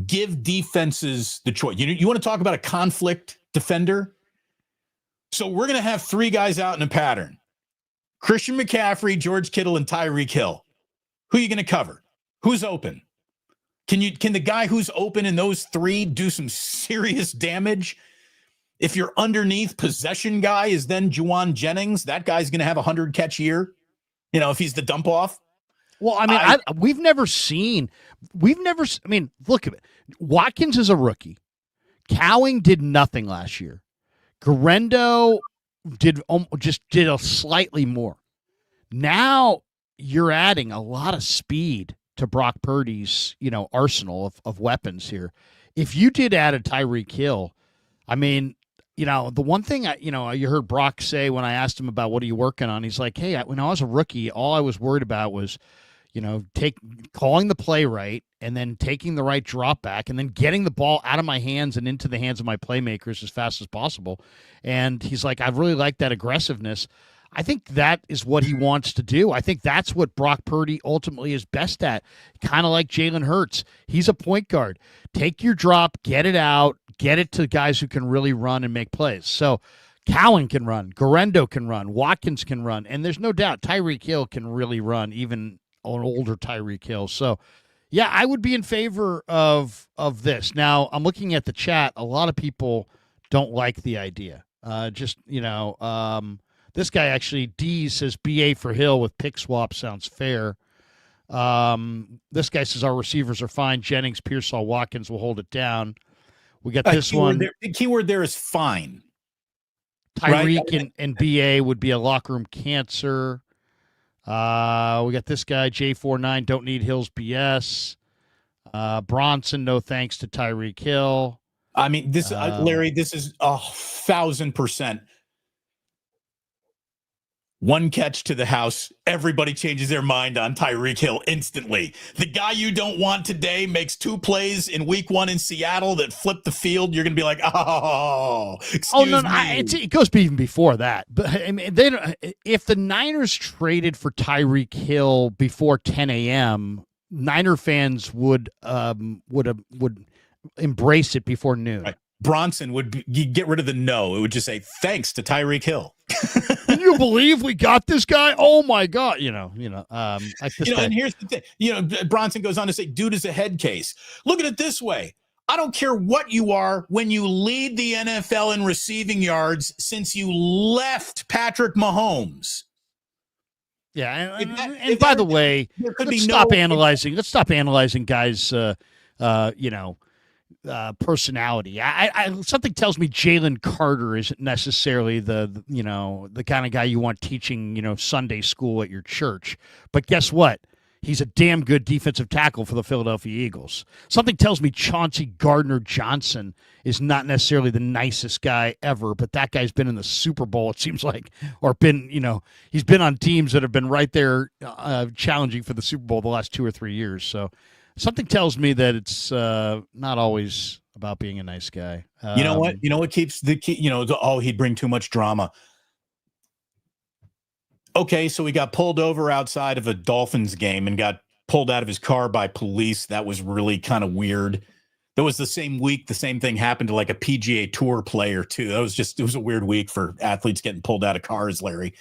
give defenses the choice. You want to talk about a conflict defender? So we're going to have 3 guys out in a pattern. Christian McCaffrey, George Kittle, and Tyreek Hill. Who are you going to cover? Who's open? Can the guy who's open in those 3 do some serious damage? If your underneath possession guy is then Juwan Jennings, that guy's going to have a 100-catch year, if he's the dump off. Well, I mean, look at it. Watkins is a rookie. Cowing did nothing last year. Garendo did a slightly more. Now you're adding a lot of speed to Brock Purdy's, arsenal of weapons here. If you did add a Tyreek Hill, I mean, the one thing you heard Brock say when I asked him about what are you working on, he's like, hey, when I was a rookie, all I was worried about was, calling the play right and then taking the right drop back and then getting the ball out of my hands and into the hands of my playmakers as fast as possible. And he's like, I really like that aggressiveness. I think that is what he wants to do. I think that's what Brock Purdy ultimately is best at, kind of like Jalen Hurts. He's a point guard. Take your drop, get it out, get it to guys who can really run and make plays. So Cowan can run, Garendo can run, Watkins can run, and there's no doubt Tyreek Hill can really run, even an older Tyreek Hill. So, yeah, I would be in favor of this. Now, I'm looking at the chat. A lot of people don't like the idea. This guy actually, D says BA for Hill with pick swap sounds fair. This guy says our receivers are fine. Jennings, Pearsall, Watkins will hold it down. We got this one. The keyword there is fine. Tyreek right? and BA would be a locker room cancer. We got this guy, J49, don't need Hill's BS. Bronson, no thanks to Tyreek Hill. I mean, this, Larry, this is 1,000%. One catch to the house, everybody changes their mind on Tyreek Hill instantly. The guy you don't want today makes 2 plays in week 1 in Seattle that flip the field. You're going to be like, excuse me. It goes even before that. But I mean, if the Niners traded for Tyreek Hill before 10 a.m., Niner fans would embrace it before noon. Right. Bronson would get rid of the no. It would just say, thanks to Tyreek Hill. Can you believe we got this guy? Oh my God. And here's the thing, Bronson goes on to say, dude is a head case. Look at it this way. I don't care what you are when you lead the NFL in receiving yards since you left Patrick Mahomes. Yeah. And by the way, let's stop analyzing guys, personality. Something tells me Jalen Carter isn't necessarily the kind of guy you want teaching, Sunday school at your church. But guess what? he's a damn good defensive tackle for the Philadelphia Eagles. Something tells me Chauncey Gardner-Johnson is not necessarily the nicest guy ever, but that guy's been in the Super Bowl, it seems like, or been, he's been on teams that have been right there challenging for the Super Bowl the last 2 or 3 years. So something tells me that it's not always about being a nice guy. You know what? You know what keeps the key? He'd bring too much drama. Okay, so he got pulled over outside of a Dolphins game and got pulled out of his car by police. That was really kind of weird. That was the same week the same thing happened to like a PGA Tour player too. It was a weird week for athletes getting pulled out of cars, Larry.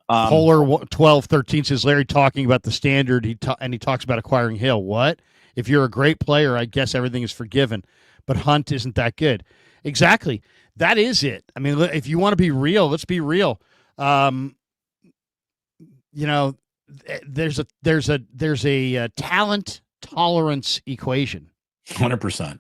Polar 1213 says, Larry talking about the standard, he talks about acquiring Hill. What? If you're a great player, I guess everything is forgiven. But Hunt isn't that good. Exactly. That is it. I mean, if you want to be real, let's be real. There's a talent tolerance equation. 100%.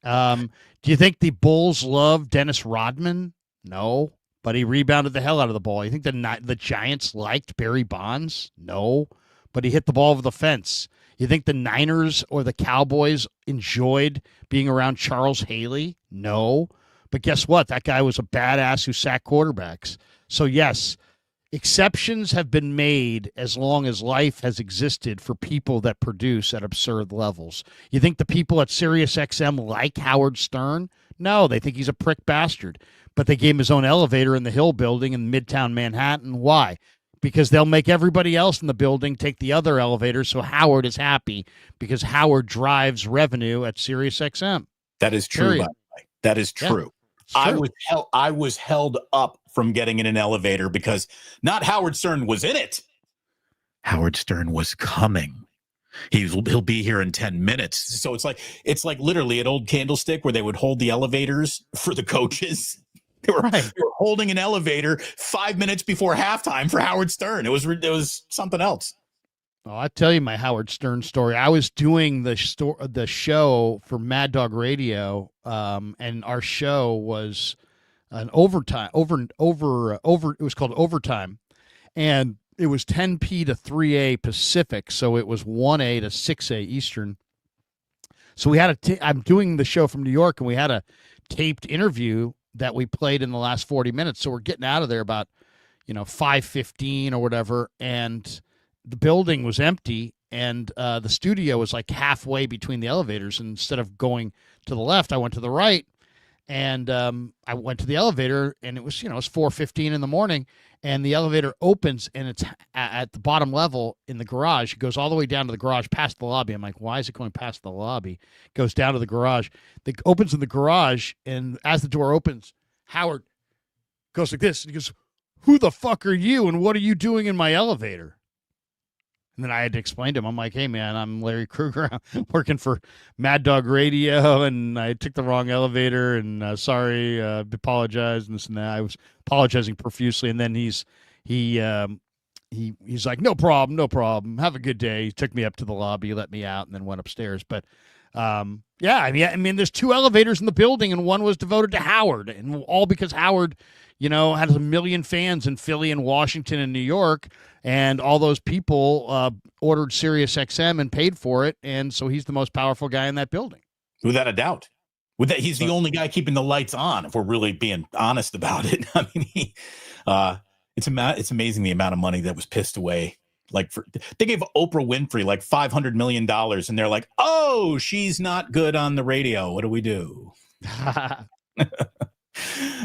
Do you think the Bulls love Dennis Rodman? No, but he rebounded the hell out of the ball. You think the Giants liked Barry Bonds? No, but he hit the ball over the fence. You think the Niners or the Cowboys enjoyed being around Charles Haley? No, but guess what? That guy was a badass who sacked quarterbacks. So yes, exceptions have been made as long as life has existed for people that produce at absurd levels. You think the people at SiriusXM like Howard Stern? No, they think he's a prick bastard. But they gave him his own elevator in the Hill building in Midtown Manhattan. Why? Because they'll make everybody else in the building take the other elevator, so Howard is happy because Howard drives revenue at SiriusXM. That is true, by the way. That is true. Yeah, I was held up from getting in an elevator because not Howard Stern was in it. Howard Stern was coming. He'll be here in 10 minutes. So it's like literally an old Candlestick where they would hold the elevators for the coaches. They were holding an elevator 5 minutes before halftime for Howard Stern. It was something else. Oh, I tell you my Howard Stern story. I was doing the show for Mad Dog Radio, and our show was an overtime. It was called Overtime, and it was 10p to 3a Pacific, so it was 1a to 6a Eastern. So we had I'm doing the show from New York, and we had a taped interview that we played in the last 40 minutes. So we're getting out of there about 5:15 or whatever, and the building was empty, and the studio was like halfway between the elevators. And instead of going to the left, I went to the right, and I went to the elevator, and it was 4:15 in the morning, and the elevator opens, and it's at the bottom level in the garage. It goes all the way down to the garage past the lobby. I'm like, why is it going past the lobby? It goes down to the garage. It opens in the garage, and as the door opens, Howard goes like this. He goes, "Who the fuck are you, and what are you doing in my elevator?" And then I had to explain to him. I'm like, "Hey, man, I'm Larry Krueger. I'm working for Mad Dog Radio, and I took the wrong elevator, and sorry, apologize, and this and that." I was apologizing profusely, and then he's like, "No problem, no problem. Have a good day." He took me up to the lobby, let me out, and then went upstairs. But yeah, I mean, there's 2 elevators in the building, and one was devoted to Howard, and all because Howard, has 1 million fans in Philly and Washington and New York, and all those people ordered SiriusXM and paid for it, and so he's the most powerful guy in that building. Without a doubt. He's the only guy keeping the lights on, if we're really being honest about it. I mean, it's amazing the amount of money that was pissed away. They gave Oprah Winfrey like $500 million, and they're like, "Oh, she's not good on the radio. What do we do?"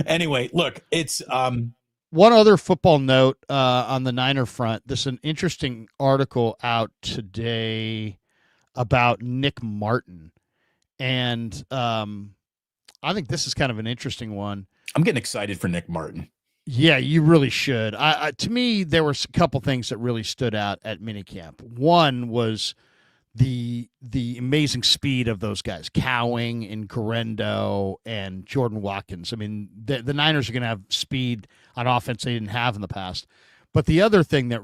Anyway, look, it's one other football note on the Niner front. There's an interesting article out today about Nick Martin, and I think this is kind of an interesting one. I'm getting excited for Nick Martin. Yeah, you really should. To me, there were a couple things that really stood out at minicamp. One was the amazing speed of those guys, Cowing and Correndo and Jordan Watkins. I mean, the Niners are going to have speed on offense they didn't have in the past. But the other thing that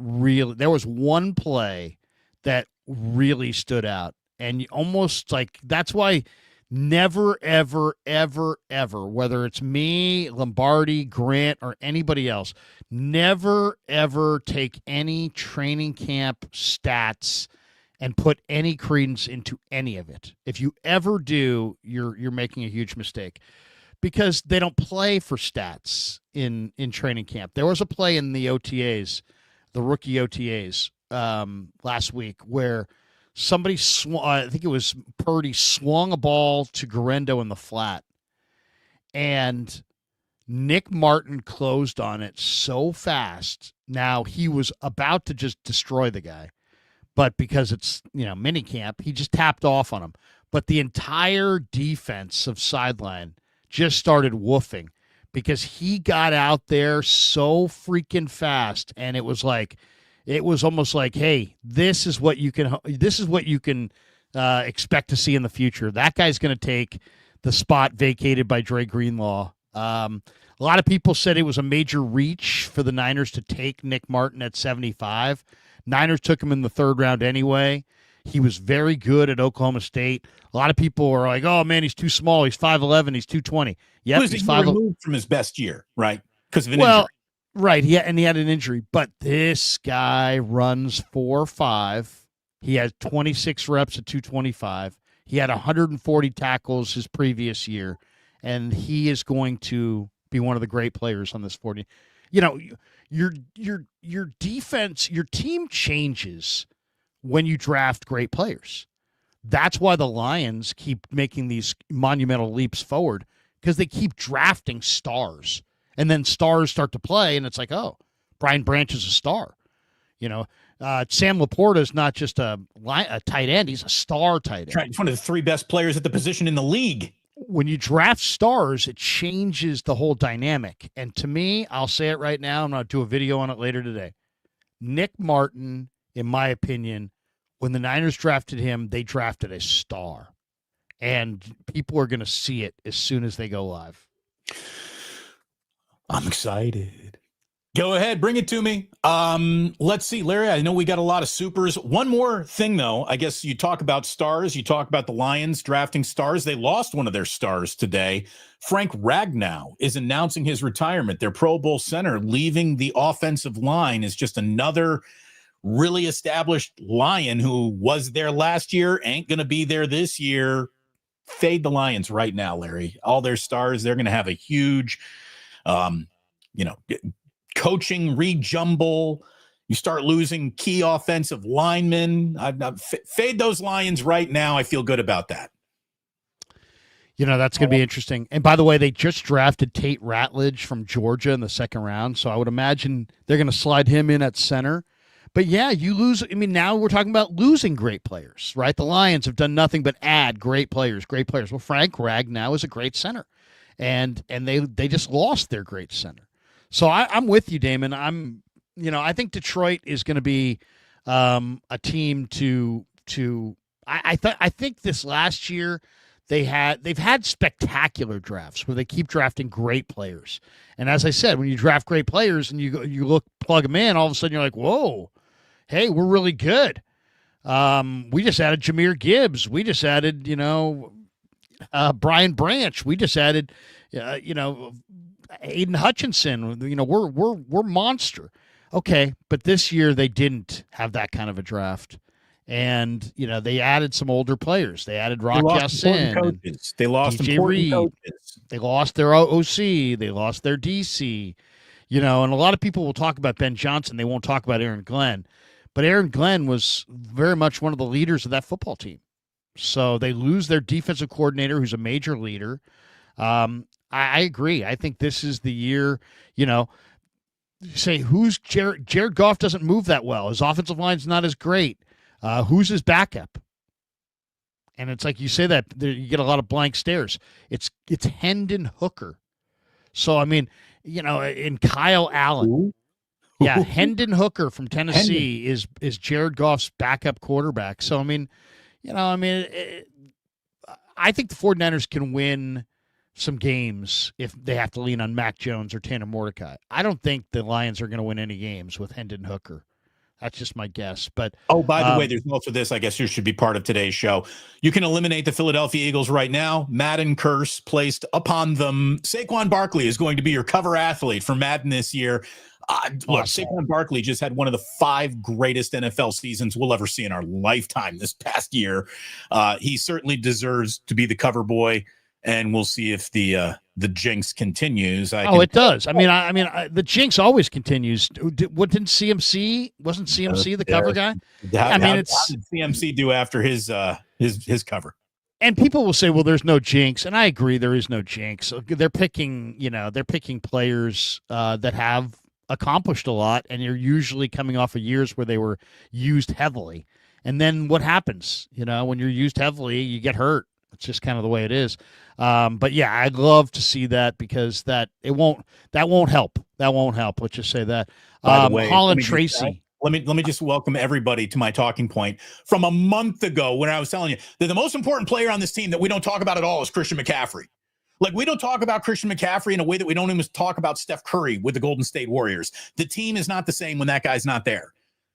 there was one play that really stood out, and almost like that's why Never, ever, ever, ever, whether it's me, Lombardi, Grant, or anybody else, never, ever take any training camp stats and put any credence into any of it. If you ever do, you're making a huge mistake because they don't play for stats in training camp. There was a play in the OTAs, the rookie OTAs, last week where somebody I think it was Purdy, swung a ball to Garendo in the flat, and Nick Martin closed on it so fast. Now he was about to just destroy the guy, but because it's mini camp, he just tapped off on him. But the entire defense of sideline just started woofing because he got out there so freaking fast, and it was almost like, hey, this is what you can expect to see in the future. That guy's going to take the spot vacated by Dre Greenlaw. A lot of people said it was a major reach for the Niners to take Nick Martin at 75. Niners took him in the third round anyway. He was very good at Oklahoma State. A lot of people were like, oh, man, he's too small. He's 5'11". He's 220. Yep, he's removed from his best year, right? Because of an injury. Right, he had an injury, but this guy runs 4.5. He has 26 reps at 225. He had 140 tackles his previous year, and he is going to be one of the great players on this 40. Your defense, your team changes when you draft great players. That's why the Lions keep making these monumental leaps forward, because they keep drafting stars. And then stars start to play, and it's like, oh, Brian Branch is a star. Sam Laporta is not just a tight end; he's a star tight end. He's one of the three best players at the position in the league. When you draft stars, it changes the whole dynamic. And to me, I'll say it right now. I'm going to do a video on it later today. Nick Martin, in my opinion, when the Niners drafted him, they drafted a star, and people are going to see it as soon as they go live. I'm excited. Go ahead, bring it to me. Let's see, Larry, I know we got a lot of supers. One more thing, though. I guess you talk about stars. You talk about the Lions drafting stars. They lost one of their stars today. Frank Ragnow is announcing his retirement. Their Pro Bowl center leaving the offensive line is just another really established Lion who was there last year, ain't going to be there this year. Fade the Lions right now, Larry. All their stars, they're going to have a huge coaching rejumble. You start losing key offensive linemen. Fade those Lions right now. I feel good about that. That's going to be interesting. And by the way, they just drafted Tate Ratledge from Georgia in the second round, so I would imagine they're going to slide him in at center. But yeah, you lose. I mean, now we're talking about losing great players, right? The Lions have done nothing but add great players. Well, Frank Ragnow is a great center, and they just lost their great center. So I'm with you, Damon. I think Detroit is going to be a team to. I think this last year they've had spectacular drafts where they keep drafting great players. And as I said, when you draft great players and you plug them in, all of a sudden you're like, whoa, hey, we're really good. We just added Jahmyr Gibbs. We just added, Brian Branch. We just added, Aiden Hutchinson. We're monster. Okay, but this year they didn't have that kind of a draft. And, they added some older players. They added Rock Ya-Sin. They lost DJ important Reed. coaches. They lost their OC. They lost their DC. And a lot of people will talk about Ben Johnson. They won't talk about Aaron Glenn. But Aaron Glenn was very much one of the leaders of that football team. So they lose their defensive coordinator, who's a major leader. I agree. I think this is the year, say who's Jared Goff doesn't move that well. His offensive line's not as great. Who's his backup? And it's like you say that you get a lot of blank stares. It's Hendon Hooker. So I mean, in Kyle Allen. Ooh. Yeah, Hendon Hooker from Tennessee is Jared Goff's backup quarterback. So I mean, I think the 49ers can win some games if they have to lean on Mac Jones or Tanner Mordecai. I don't think the Lions are going to win any games with Hendon Hooker. That's just my guess. But oh, by the way, there's also this, I guess you should be part of today's show. You can eliminate the Philadelphia Eagles right now. Madden curse placed upon them. Saquon Barkley is going to be your cover athlete for Madden this year. Look, Saquon Barkley just had one of the 5 greatest NFL seasons we'll ever see in our lifetime this past year. He certainly deserves to be the cover boy, and we'll see if the jinx continues. It does. I mean, the jinx always continues. What didn't CMC? Wasn't CMC the cover guy? How did CMC do after his cover? And people will say, "Well, there's no jinx," and I agree, there is no jinx. They're picking players that have accomplished a lot, and you're usually coming off of years where they were used heavily. And then what happens? When you're used heavily, you get hurt. It's just kind of the way it is. But yeah, I'd love to see that because that won't help. That won't help. Let's just say that. By the way, Holland Tracy. Let me just welcome everybody to my talking point from a month ago when I was telling you that the most important player on this team that we don't talk about at all is Christian McCaffrey. Like, we don't talk about Christian McCaffrey in a way that we don't even talk about Steph Curry with the Golden State Warriors. The team is not the same when that guy's not there.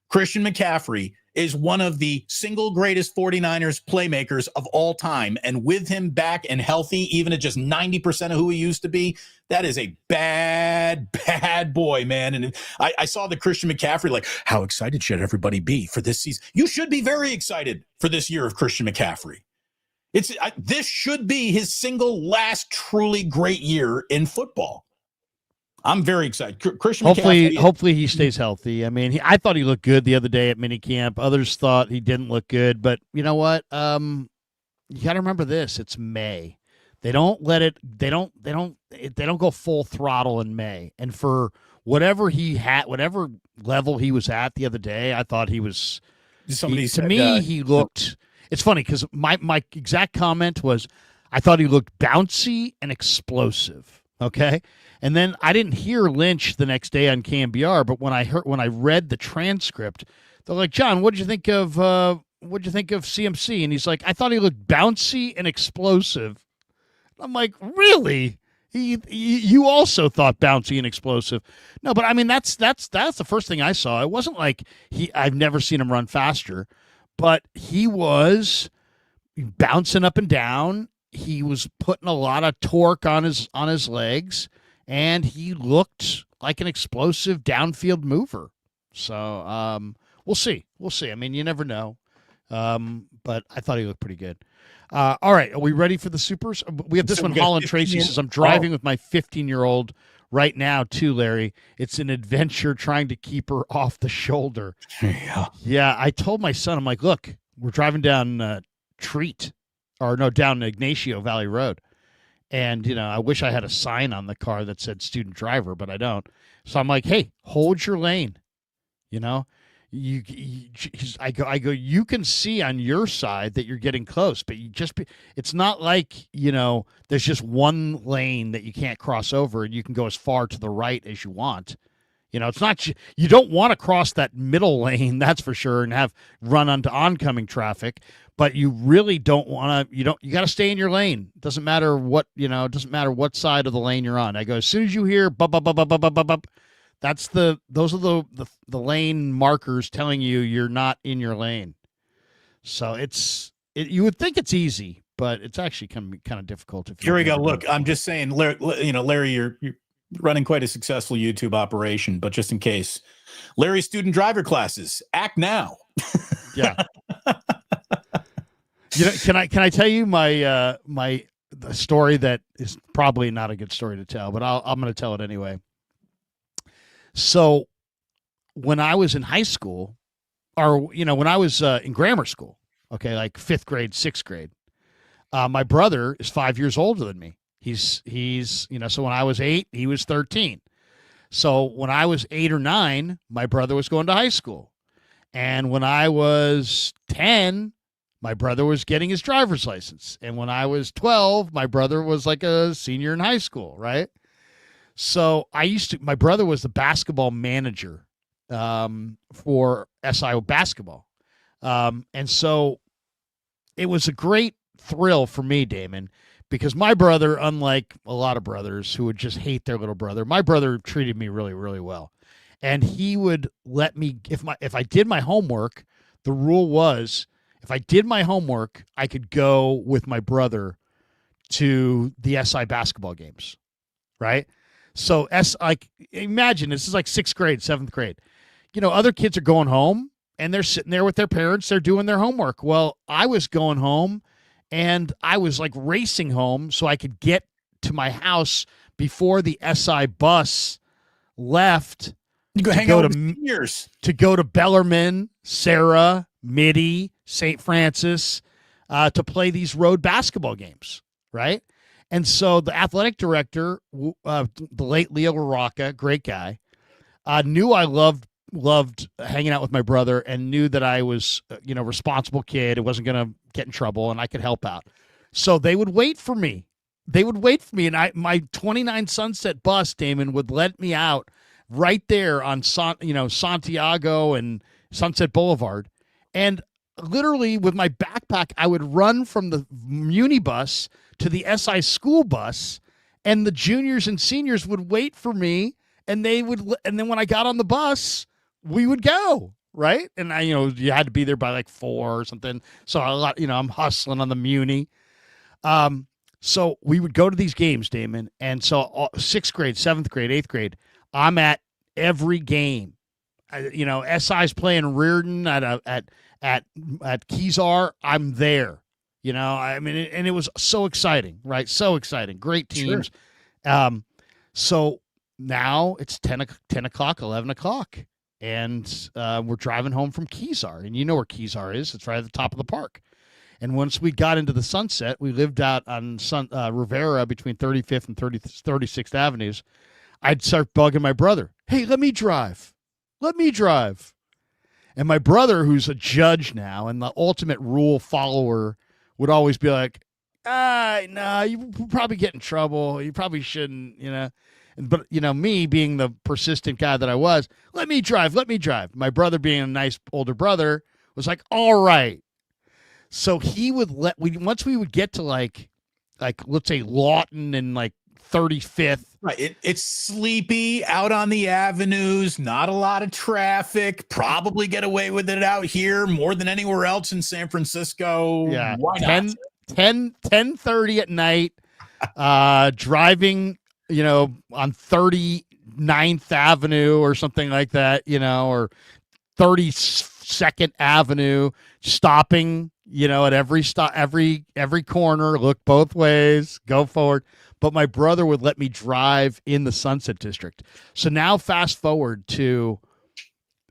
Christian McCaffrey is one of the single greatest 49ers playmakers of all time. And with him back and healthy, even at just 90% of who he used to be, that is a bad boy, man. And I saw the Christian McCaffrey, like, how excited should everybody be for this season? You should be very excited for this year of Christian McCaffrey. This should be his single last truly great year in football. I'm very excited. Christian McCaffrey. Hopefully he stays healthy. I mean, I thought he looked good the other day at minicamp. Others thought he didn't look good, but you know what? You got to remember this. It's May. They don't let it. They don't go full throttle in May. And for whatever he had, whatever level he was at the other day, I thought he was. He looked. It's funny because my exact comment was, I thought he looked bouncy and explosive. Okay. And then I didn't hear Lynch the next day on KMBR, but when I read the transcript, they're like, John, what'd you think of CMC? And he's like, I thought he looked bouncy and explosive. I'm like, really? You also thought bouncy and explosive? No, but I mean that's the first thing I saw. It wasn't like I've never seen him run faster, but he was bouncing up and down. He was putting a lot of torque on his legs. And he looked like an explosive downfield mover. So we'll see. I mean, you never know. But I thought he looked pretty good. All right. Are we ready for the supers? We have this one. Holland Tracy says, I'm driving with my 15-year-old right now, too, Larry. It's an adventure trying to keep her off the shoulder. Yeah. I told my son, I'm like, look, we're driving down down Ignacio Valley Road. And, I wish I had a sign on the car that said student driver, but I don't. So I'm like, hey, hold your lane. I go, you can see on your side that you're getting close, but it's not like, there's just one lane that you can't cross over and you can go as far to the right as you want. It's not, you don't want to cross that middle lane, that's for sure, and have run onto oncoming traffic, but you really don't want to, you got to stay in your lane. It doesn't matter what side of the lane you're on. I go, as soon as you hear, those are the lane markers telling you you're not in your lane. So you would think it's easy, but it's actually kind of difficult. Here we go. Look, I'm just saying, Larry, you're running quite a successful YouTube operation, but just in case, Larry, student driver classes, act now. Yeah. Can I tell you the story that is probably not a good story to tell, but I'm going to tell it anyway. So when I was in high school, or when I was in grammar school, okay, like 5th grade, 6th grade, my brother is 5 years older than me. He's so when I was 8, he was 13. So when I was 8 or 9, my brother was going to high school. And when I was 10, my brother was getting his driver's license. And when I was 12, my brother was like a senior in high school, right? So my brother was the basketball manager for SIO basketball. And so it was a great thrill for me, Damon, because my brother, unlike a lot of brothers who would just hate their little brother, my brother treated me really, really well. and he would let me if I did my homework. The rule was if I did my homework, I could go with my brother to the SI basketball games, right? So like imagine this is like 6th grade, 7th grade. Other kids are going home and they're sitting there with their parents, they're doing their homework. Well, I was going home and I was like racing home so I could get to my house before the SI bus left. You go hang out with seniors. To go to Bellarmine, Sarah, Mitty, St. Francis, to play these road basketball games, right? And so the athletic director, the late Leo Rocca, great guy, knew I loved hanging out with my brother and knew that I was, responsible kid. It wasn't going to get in trouble and I could help out. So they would wait for me. And my 29 Sunset bus, Damon, would let me out right there on Santiago and Sunset Boulevard. And literally with my backpack, I would run from the Muni bus to the SI school bus, and the juniors and seniors would wait for me, and then when I got on the bus, we would go, right? And you had to be there by like 4 or something. So I'm hustling on the Muni. So we would go to these games, Damon. And so 6th grade, 7th grade, 8th grade, I'm at every game. SI's playing Reardon at Kezar. I'm there. And it was so exciting, right? So exciting. Great teams. Sure. So now it's 10 o'clock, 11 o'clock. And we're driving home from Kezar. And you know where Kezar is. It's right at the top of the park. And once we got into the Sunset, we lived out on Rivera between 35th and 36th Avenues. I'd start bugging my brother. Hey, let me drive. And my brother, who's a judge now and the ultimate rule follower, would always be like, no, you probably get in trouble. You probably shouldn't, But, me being the persistent guy that I was, let me drive. My brother being a nice older brother was like, all right. So he would once we would get to like let's say Lawton and like 35th. Right. It's sleepy out on the avenues, not a lot of traffic, probably get away with it out here more than anywhere else in San Francisco. Yeah. Why 10:30 at night, driving, on 39th Avenue or something like that, or 32nd Avenue, stopping, at every stop, every corner, look both ways, go forward. But my brother would let me drive in the Sunset District. So now fast forward to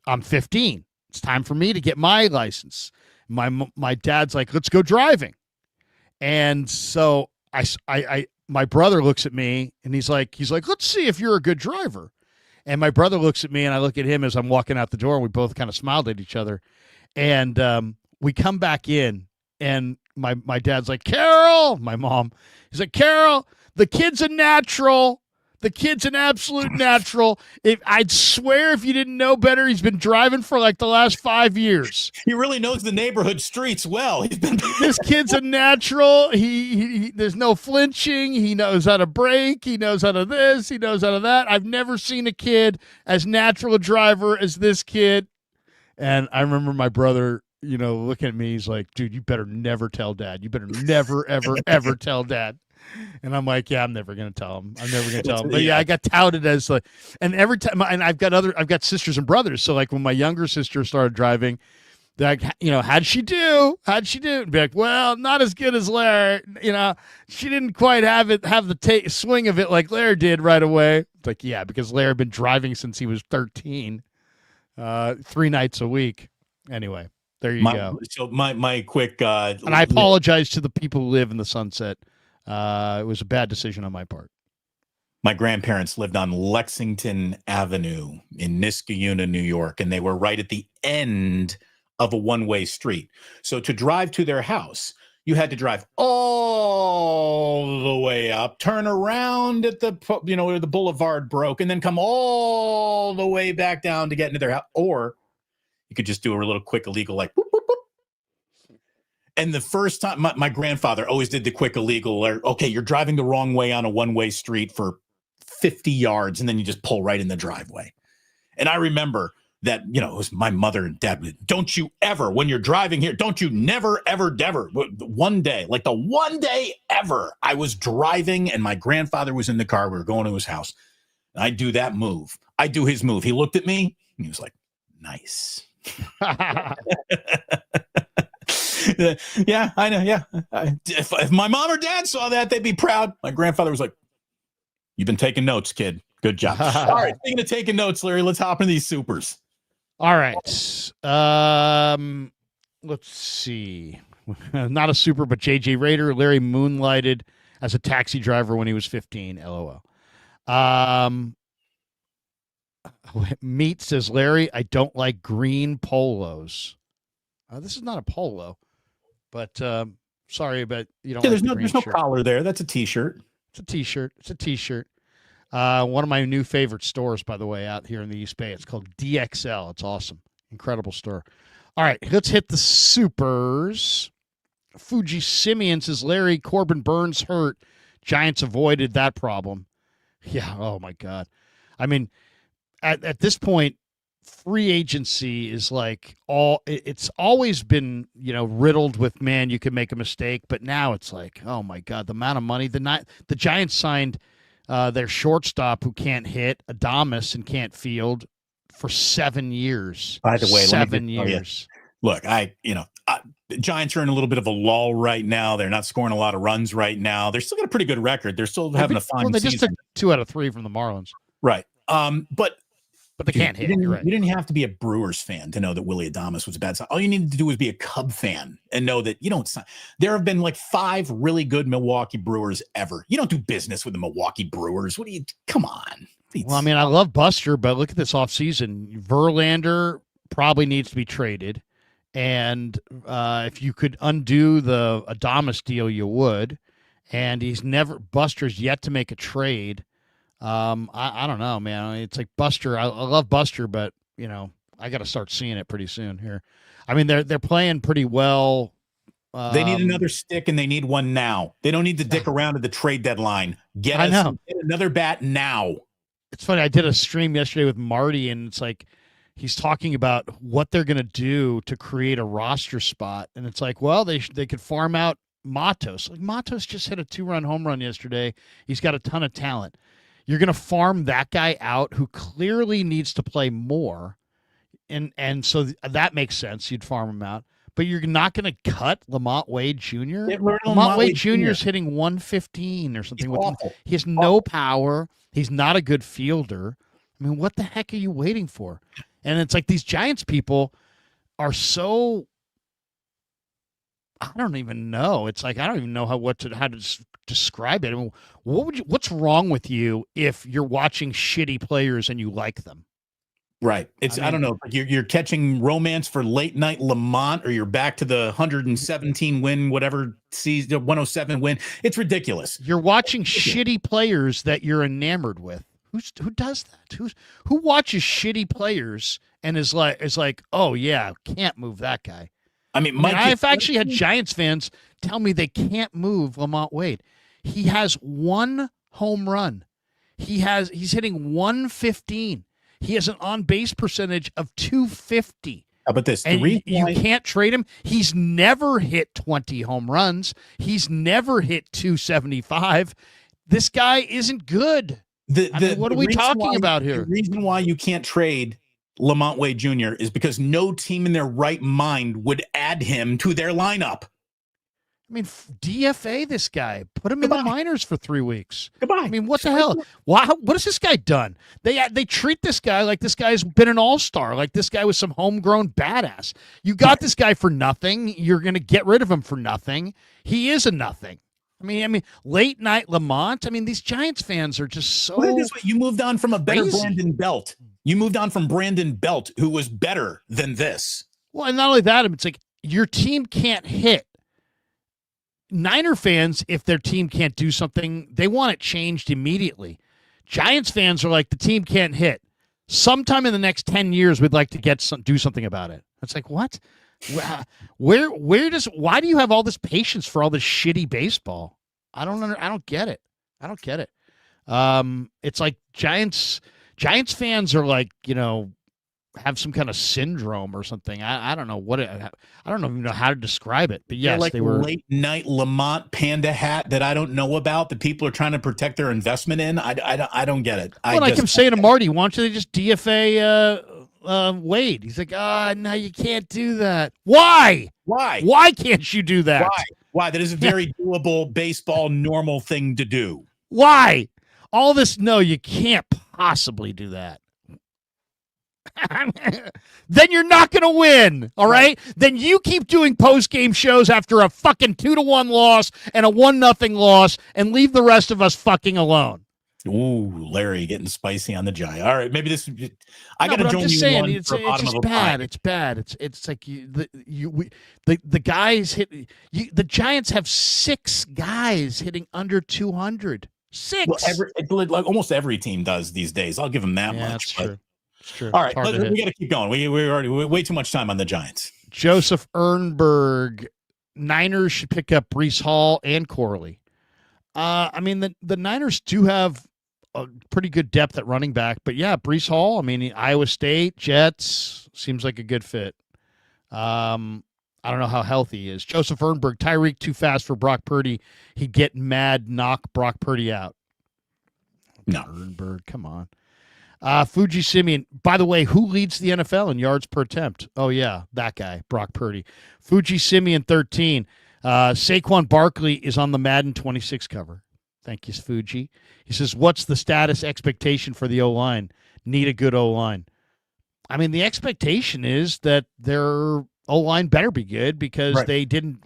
I'm 15. It's time for me to get my license. My dad's like, let's go driving. And so my brother looks at me and he's like, let's see if you're a good driver. And my brother looks at me and I look at him as I'm walking out the door, and we both kind of smiled at each other. And we come back in, and my dad's like, Carol, my mom, he's like, Carol, the kid's a natural. The kid's an absolute natural. I'd swear if you didn't know better, he's been driving for like the last 5 years. He really knows the neighborhood streets well. This kid's a natural. He there's no flinching. He knows how to brake. He knows how to this. He knows how to that. I've never seen a kid as natural a driver as this kid. And I remember my brother, looking at me. He's like, dude, you better never tell Dad. You better never, ever, ever tell Dad. And I'm like, yeah, I'm never going to tell him. But yeah, I got touted as like, and every time, and I've got sisters and brothers. So like when my younger sister started driving, they're like, how'd she do? And be like, well, not as good as Larry. She didn't quite have the swing of it like Larry did right away. It's like, yeah, because Larry had been driving since he was 13, 3 nights a week. Anyway, there you go. So my quick, and I apologize to the people who live in the Sunset. It was a bad decision on my part. My grandparents lived on Lexington Avenue in Niskayuna, New York, and they were right at the end of a one-way street. So to drive to their house, you had to drive all the way up, turn around at where the boulevard broke, and then come all the way back down to get into their house. Or you could just do a little quick illegal, like, boop, boop, boop. And the first time, my grandfather always did the quick illegal, or, okay, you're driving the wrong way on a one-way street for 50 yards, and then you just pull right in the driveway. And I remember that, it was my mother and dad. Don't you ever, when you're driving here, don't you never, ever, never. One day, like the one day ever, I was driving and my grandfather was in the car. We were going to his house. I do that move. I do his move. He looked at me and he was like, nice. Yeah, I know. Yeah. If my mom or dad saw that, they'd be proud. My grandfather was like, you've been taking notes, kid. Good job. All right. Speaking of taking notes, Larry, let's hop into these supers. All right. Let's see. Not a super, but JJ Rader. Larry moonlighted as a taxi driver when he was 15. LOL. Meat says, Larry, I don't like green polos. This is not a polo, but sorry, but you don't. Yeah, like there's no collar there. That's a t-shirt. It's a t-shirt. It's a t-shirt. One of my new favorite stores, by the way, out here in the East Bay. It's called DXL. It's awesome. Incredible store. All right, let's hit the supers. Fuji Simeon says, Larry, Corbin Burns hurt. Giants avoided that problem. Yeah, oh my God. I mean, at this point, free agency is like it's always been, riddled with, man, you could make a mistake, but now it's like, oh my God, the amount of money. The Giants signed their shortstop who can't hit, Adames, and can't field for 7 years. By the way, 7 years. Look, the Giants are in a little bit of a lull right now. They're not scoring a lot of runs right now. They're still got a pretty good record. They're still having a fine season. They just took 2 out of 3 from the Marlins. Right. But they can't hit. You Right. didn't have to be a Brewers fan to know that Willie Adames was a bad sign. All you needed to do was be a Cub fan and know that you don't sign. There have been like 5 really good Milwaukee Brewers ever. You don't do business with the Milwaukee Brewers. Come on. Well, I mean, I love Buster, but look at this offseason. Verlander probably needs to be traded. And if you could undo the Adames deal, you would. And Buster's yet to make a trade. I don't know, man. It's like Buster. I love Buster, but I got to start seeing it pretty soon here. I mean, they're playing pretty well. They need another stick, and they need one now. They don't need to dick around at the trade deadline. Get another bat now. It's funny. I did a stream yesterday with Marty, and it's like he's talking about what they're going to do to create a roster spot, and it's like, well, they could farm out Matos. Like Matos just hit a 2-run home run yesterday. He's got a ton of talent. You're going to farm that guy out who clearly needs to play more, and so that makes sense. You'd farm him out, but you're not going to cut Lamont Wade Jr. Lamont Wade Jr. is hitting 115 or something. He has no power. He's not a good fielder. I mean, what the heck are you waiting for? And it's like these Giants people are so, I don't even know. It's like I don't even know how to describe it. I mean, what's wrong with you if you're watching shitty players and you like them? Right. I don't know. You're catching romance for late night Lamont, or you're back to the 117 win, whatever season, 107 win. It's ridiculous. You're watching shitty players that you're enamored with. Who does that? Who watches shitty players and is like, oh yeah, can't move that guy. I've actually had Giants fans tell me they can't move Lamont Wade. He has 1 home run. He's hitting 115. He has an on-base percentage of 250. How about this? And you can't trade him. He's never hit 20 home runs. He's never hit 275. This guy isn't good. What are we talking about here? The reason why you can't trade Lamont Wade Jr. is because no team in their right mind would add him to their lineup. I mean, DFA this guy. Put him in the minors for 3 weeks. Goodbye. I mean, what the hell? What has this guy done? They treat this guy like this guy's been an all-star, like this guy was some homegrown badass. You got this guy for nothing. You're going to get rid of him for nothing. He is a nothing. I mean, late night Lamont. I mean, these Giants fans are just so. Look at this way. You moved on from a better crazy. Brandon Belt. You moved on from Brandon Belt, who was better than this. Well, and not only that, it's like your team can't hit. Niner fans, if their team can't do something, they want it changed immediately. Giants fans are like, the team can't hit. Sometime in the next 10 years, we'd like to do something about it. It's like, what? Why do you have all this patience for all this shitty baseball? I don't get it. It's like Giants fans are like, have some kind of syndrome or something. I don't know what I don't even know how to describe it. But They're yes, like they a were late night Lamont panda hat that I don't know about that people are trying to protect their investment in. I don't get it. Well, I kept saying to Marty, why don't they just DFA Wade? He's like, no, you can't do that. Why? Why? Why can't you do that? Why? That is a very doable baseball normal thing to do. Why? All this, no, you can't possibly do that. Then you're not going to win, all right? Then you keep doing post-game shows after a fucking 2-1 loss and a 1-0 loss and leave the rest of us fucking alone. Ooh, Larry getting spicy on the Giant. All right, maybe this. I got to join just you saying, one it's for bottom just of a bad. pie. It's bad. It's like the guys hit. The Giants have 6 guys hitting under 200. 6. Well, like almost every team does these days. I'll give them that much. That's true. It's true. All right, we got to keep going. We already way too much time on the Giants. Joseph Ernberg, Niners should pick up Bryce Hall and Corley. I mean, the Niners do have a pretty good depth at running back, but yeah, Bryce Hall. I mean, Iowa State, Jets seems like a good fit. I don't know how healthy he is. Joseph Ernberg, Tyreek too fast for Brock Purdy. He'd get mad, knock Brock Purdy out. No, Ernberg, come on. Fuji Simeon, by the way, who leads the NFL in yards per attempt? Oh, yeah, that guy, Brock Purdy. Fuji Simeon, 13. Saquon Barkley is on the Madden 26 cover. Thank you, Fuji. He says, what's the status expectation for the O-line? Need a good O-line. I mean, the expectation is that their O-line better be good because they didn't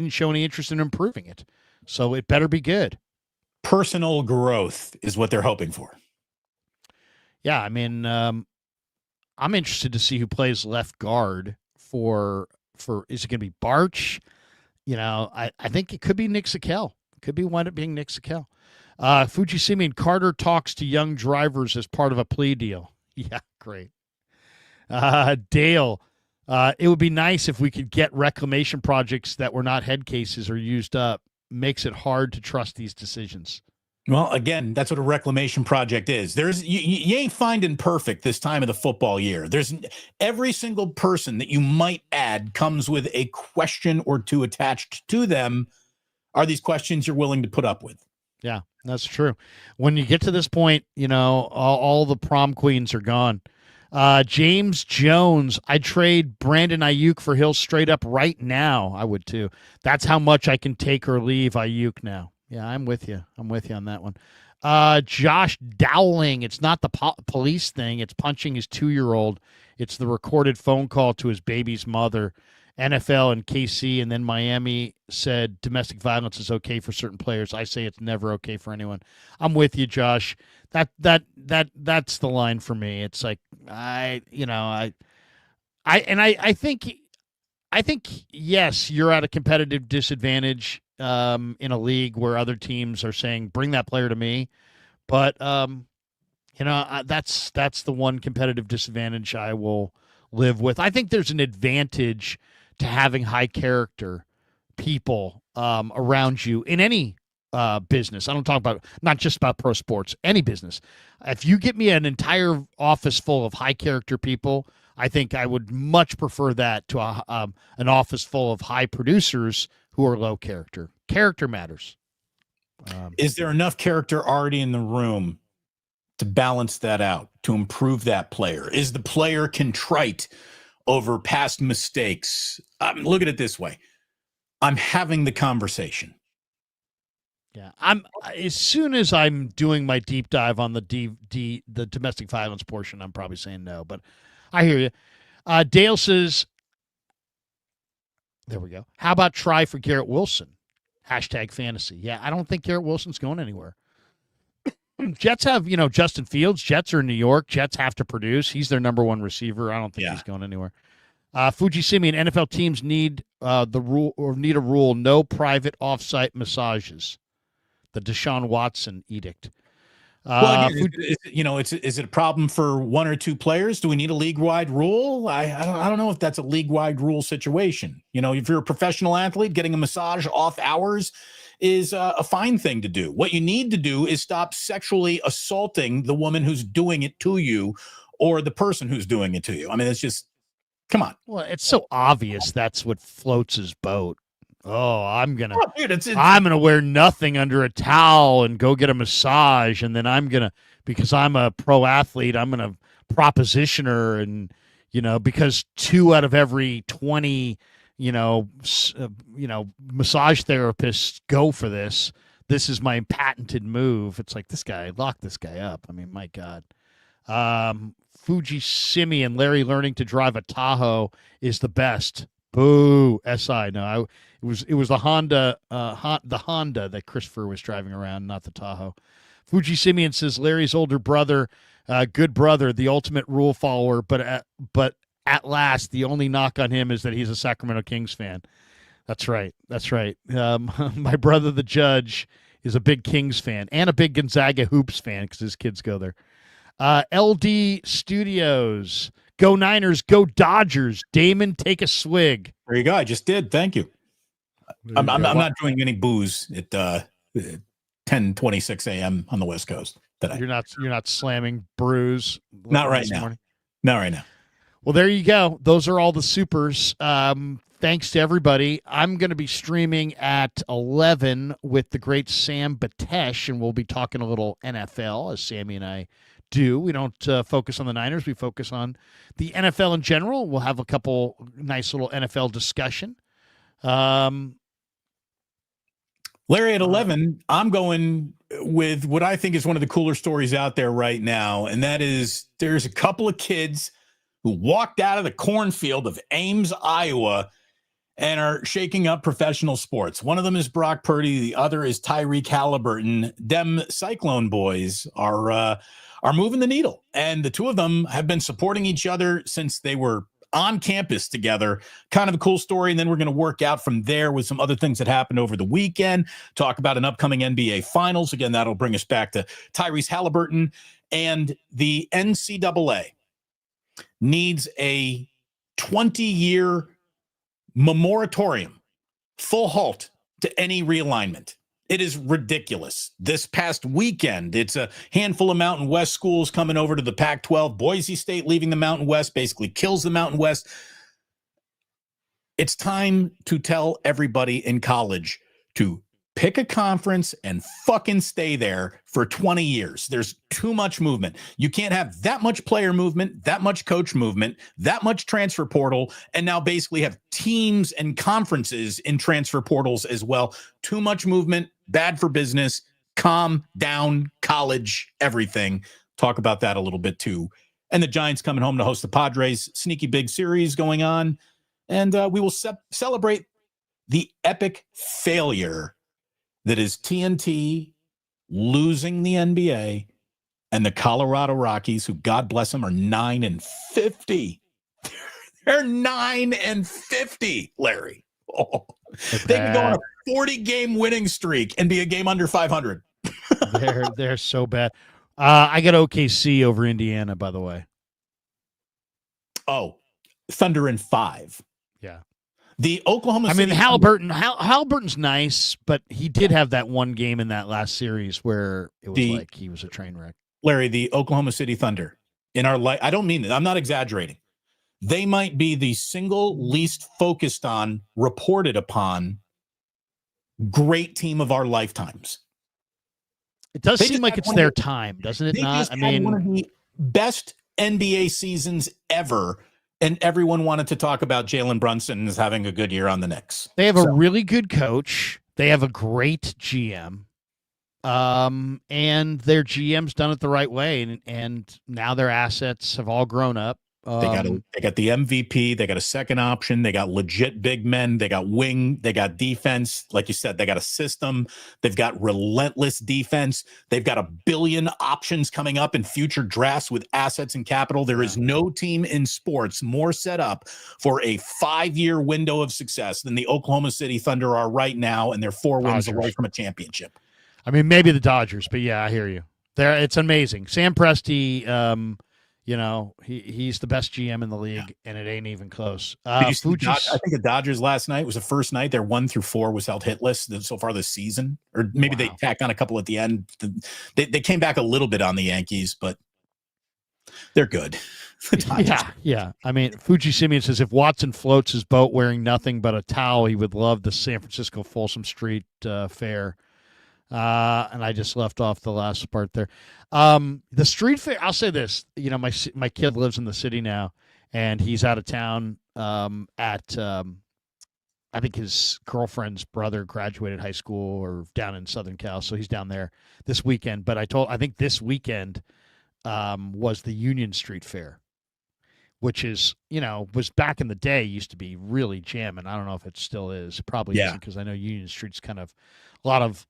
show any interest in improving it. So it better be good. Personal growth is what they're hoping for. Yeah, I mean, I'm interested to see who plays left guard for is it going to be Barch? You know, I think it could be Nick Sakel. It could wind up being Nick Sakel. Fuji Simeon, Carter talks to young drivers as part of a plea deal. Yeah, great. Dale, it would be nice if we could get reclamation projects that were not head cases or used up. Makes it hard to trust these decisions. Well, again, that's what a reclamation project is. There's you ain't finding perfect this time of the football year. There's every single person that you might add comes with a question or two attached to them. Are these questions you're willing to put up with? Yeah, that's true. When you get to this point, you know, all the prom queens are gone. James Jones, I'd trade Brandon Ayuk for Hill straight up right now. I would too. That's how much I can take or leave Ayuk now. Yeah, I'm with you. I'm with you on that one. Josh Dowling, it's not the police thing. It's punching his 2-year-old. It's the recorded phone call to his baby's mother. NFL and KC and then Miami said domestic violence is okay for certain players. I say it's never okay for anyone. I'm with you, Josh. That's the line for me. It's like I think yes, you're at a competitive disadvantage in a league where other teams are saying bring that player to me, but that's the one competitive disadvantage I will live with. I think there's an advantage to having high character people around you in any business. I don't talk about not just about pro sports, any business. If you get me an entire office full of high character people, I think I would much prefer that to an office full of high producers who are low character. Character matters. Is there enough character already in the room to balance that out, to improve that player? Is the player contrite over past mistakes? Look at it this way. I'm having the conversation. Yeah, as soon as I'm doing my deep dive on the domestic violence portion, I'm probably saying no, but I hear you. Dale says, there we go. How about try for Garrett Wilson? #fantasy. Yeah, I don't think Garrett Wilson's going anywhere. Jets have, Justin Fields. Jets are in New York. Jets have to produce. He's their number one receiver. I don't think he's going anywhere. Fuji Simeon, NFL teams need a rule, no private off-site massages. The Deshaun Watson edict. Well, again, is it a problem for one or two players? Do we need a league-wide rule? I don't know if that's a league-wide rule situation. If you're a professional athlete, getting a massage off hours is a fine thing to do. What you need to do is stop sexually assaulting the woman who's doing it to you, or the person who's doing it to you. I mean, it's just, come on. Well, it's so obvious that's what floats his boat. Oh, I'm gonna wear nothing under a towel and go get a massage, and then because I'm a pro athlete, I'm gonna proposition her, and because 2 out of every 20 massage therapists go for this. This is my patented move. It's like, lock this guy up. I mean, my God. Fuji Simeon, Larry learning to drive a Tahoe is the best. Boo, SI. No, it was the Honda, that Christopher was driving around, not the Tahoe. Fuji Simeon says Larry's older brother, good brother, the ultimate rule follower, but at last, the only knock on him is that he's a Sacramento Kings fan. That's right. My brother, the judge, is a big Kings fan and a big Gonzaga Hoops fan because his kids go there. LD Studios, go Niners, go Dodgers. Damon, take a swig. There you go. I just did. Thank you. I'm not doing any booze at 10:26 a.m. on the West Coast today. You're not slamming brews. Not right now. Morning? Not right now. Well, there you go. Those are all the supers. Thanks to everybody. I'm going to be streaming at 11 with the great Sam Batesh, and we'll be talking a little NFL, as Sammy and I do. We don't focus on the Niners. We focus on the NFL in general. We'll have a couple nice little NFL discussion. Larry, at 11, I'm going with what I think is one of the cooler stories out there right now, and that is there's a couple of kids who walked out of the cornfield of Ames, Iowa, and are shaking up professional sports. One of them is Brock Purdy. The other is Tyreek Halliburton. Them Cyclone boys are moving the needle. And the two of them have been supporting each other since they were on campus together. Kind of a cool story. And then we're going to work out from there with some other things that happened over the weekend. Talk about an upcoming NBA Finals. Again, that'll bring us back to Tyrese Halliburton. And the NCAA needs a 20-year moratorium, full halt to any realignment. It is ridiculous. This past weekend, it's a handful of Mountain West schools coming over to the Pac-12. Boise State leaving the Mountain West basically kills the Mountain West. It's time to tell everybody in college to pick a conference and fucking stay there for 20 years. There's too much movement. You can't have that much player movement, that much coach movement, that much transfer portal, and now basically have teams and conferences in transfer portals as well. Too much movement, bad for business. Calm down, college, everything. Talk about that a little bit too. And the Giants coming home to host the Padres. Sneaky big series going on. And we will celebrate the epic failure that is TNT losing the NBA and the Colorado Rockies, who, God bless them, are 9-50. They're 9-50, Larry. Oh, they can go on a 40-game winning streak and be a game under 500. They're so bad. I got OKC over Indiana, by the way. Oh, Thunder in 5. Yeah. The Oklahoma City. I mean, Halliburton's nice, but he did have that one game in that last series where it was like he was a train wreck. Larry, the Oklahoma City Thunder, in our life, I don't mean it. I'm not exaggerating. They might be the single least focused on, reported upon, great team of our lifetimes. It does seem like it's their time, doesn't it not? I mean, one of the best NBA seasons ever. And everyone wanted to talk about Jalen Brunson as having a good year on the Knicks. They have a really good coach. They have a great GM. And their GM's done it the right way. And now their assets have all grown up. They got the MVP. They got a second option. They got legit big men. They got wing. They got defense. Like you said, they got a system. They've got relentless defense. They've got 1 billion options coming up in future drafts with assets and capital. There is no team in sports more set up for a 5-year window of success than the Oklahoma City Thunder are right now, and they're 4 wins away from a championship. I mean, maybe the Dodgers, but yeah, I hear you. It's amazing. Sam Presti, he's the best GM in the league, and it ain't even close. I think the Dodgers last night was the first night their 1-4 was held hitless so far this season, or maybe they tacked on a couple at the end. They came back a little bit on the Yankees, but They're good. Yeah. I mean, Fuji Simeon says if Watson floats his boat wearing nothing but a towel, he would love the San Francisco Folsom Street Fair. And I just left off the last part there. The street fair. I'll say this. You know, my kid lives in the city now, and he's out of town. I think his girlfriend's brother graduated high school or down in Southern Cal, so he's down there this weekend. But I think this weekend was the Union Street Fair, which is, was back in the day used to be really jamming. I don't know if it still is. It probably isn't, because I know Union Street's kind of a lot of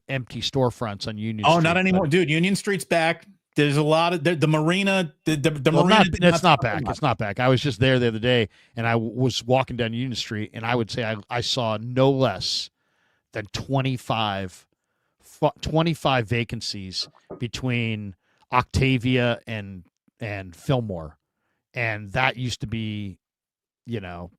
empty storefronts on Union Street. Oh, not anymore, dude. Union Street's back. There's a lot of the marina. The marina. It's not back. It's not back. I was just there the other day, and I was walking down Union Street, and I would say I saw no less than 25 vacancies between Octavia and Fillmore, and that used to be, you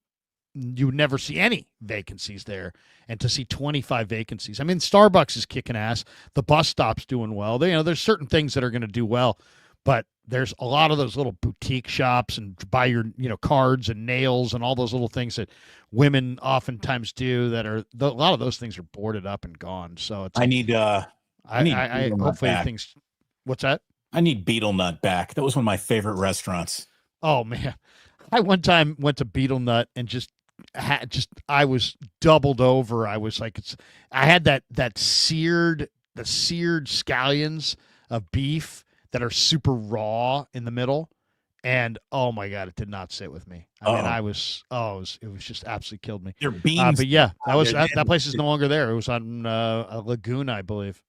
would never see any vacancies there, and to see 25 vacancies. I mean, Starbucks is kicking ass. The bus stop's doing well. There's certain things that are going to do well, but there's a lot of those little boutique shops and buy your, cards and nails and all those little things that women oftentimes do that are, a lot of those things are boarded up and gone. So it's, I hopefully things, what's that? I need Beetle Nut back. That was one of my favorite restaurants. Oh man. I one time went to Beetle Nut and I was doubled over. I was like, I had the seared scallions of beef that are super raw in the middle. And oh my God, it did not sit with me. I mean, it was just absolutely killed me. Your beans. But yeah, that place is no longer there. It was on Laguna, I believe.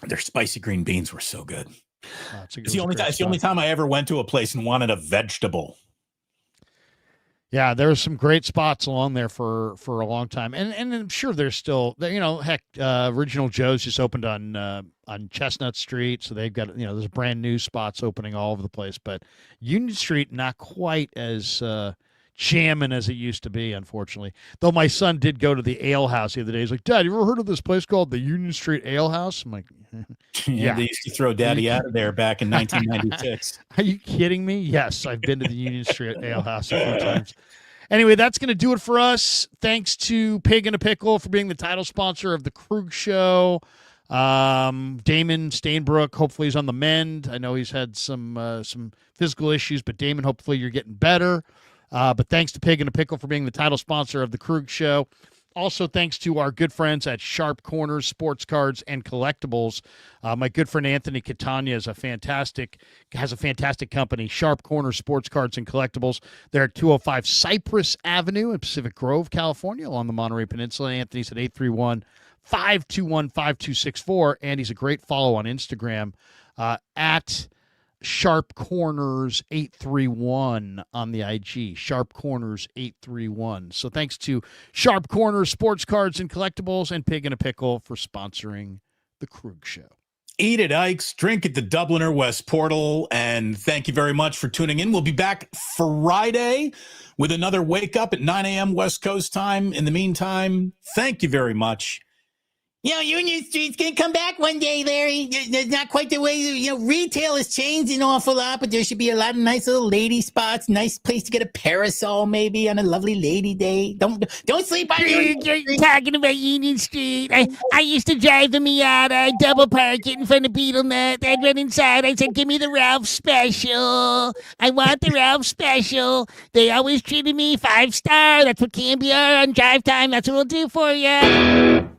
Their spicy green beans were so good. It's the only time I ever went to a place and wanted a vegetable. Yeah, there were some great spots along there for a long time, and I'm sure there's still, heck, Original Joe's just opened on Chestnut Street, so they've got, there's brand new spots opening all over the place. But Union Street not quite as jamming as it used to be, unfortunately. Though my son did go to the ale house the other day. He's like, Dad, you ever heard of this place called the Union Street Ale House? I'm like, yeah. They used to throw Daddy out of there back in 1996. Are you kidding me? Yes, I've been to the Union Street Ale House a few times. Anyway, that's going to do it for us. Thanks to Pig and a Pickle for being the title sponsor of the Krueger Show. Damon Stainbrook, hopefully he's on the mend. I know he's had some physical issues, but Damon, hopefully you're getting better. But thanks to Pig and a Pickle for being the title sponsor of the Krueger Show. Also, thanks to our good friends at Sharp Corners Sports Cards and Collectibles. My good friend Anthony Catania has a fantastic company, Sharp Corners Sports Cards and Collectibles. They're at 205 Cypress Avenue in Pacific Grove, California, along the Monterey Peninsula. Anthony's at 831-521-5264, and he's a great follow on Instagram at Sharp Corners 831 on the IG, Sharp Corners 831. So thanks to Sharp Corners Sports Cards and Collectibles and Pig and a Pickle for sponsoring the Krueger Show. Eat at Ike's, drink at the Dubliner West Portal, and thank you very much for tuning in. We'll be back Friday with another Wake Up at 9 a.m. West Coast time. In the meantime, thank you very much. Union Street's going to come back one day, Larry. There's not quite the way, retail has changed an awful lot, but there should be a lot of nice little lady spots, nice place to get a parasol maybe on a lovely lady day. Don't sleep on Union Street. You're talking about Union Street. I used to drive a Miata. I'd double park it in front of Beetle Nut. I'd run inside. I said, give me the Ralph Special. I want the Ralph Special. They always treated me 5-star. That's what Cambia on drive time. That's what we'll do for you.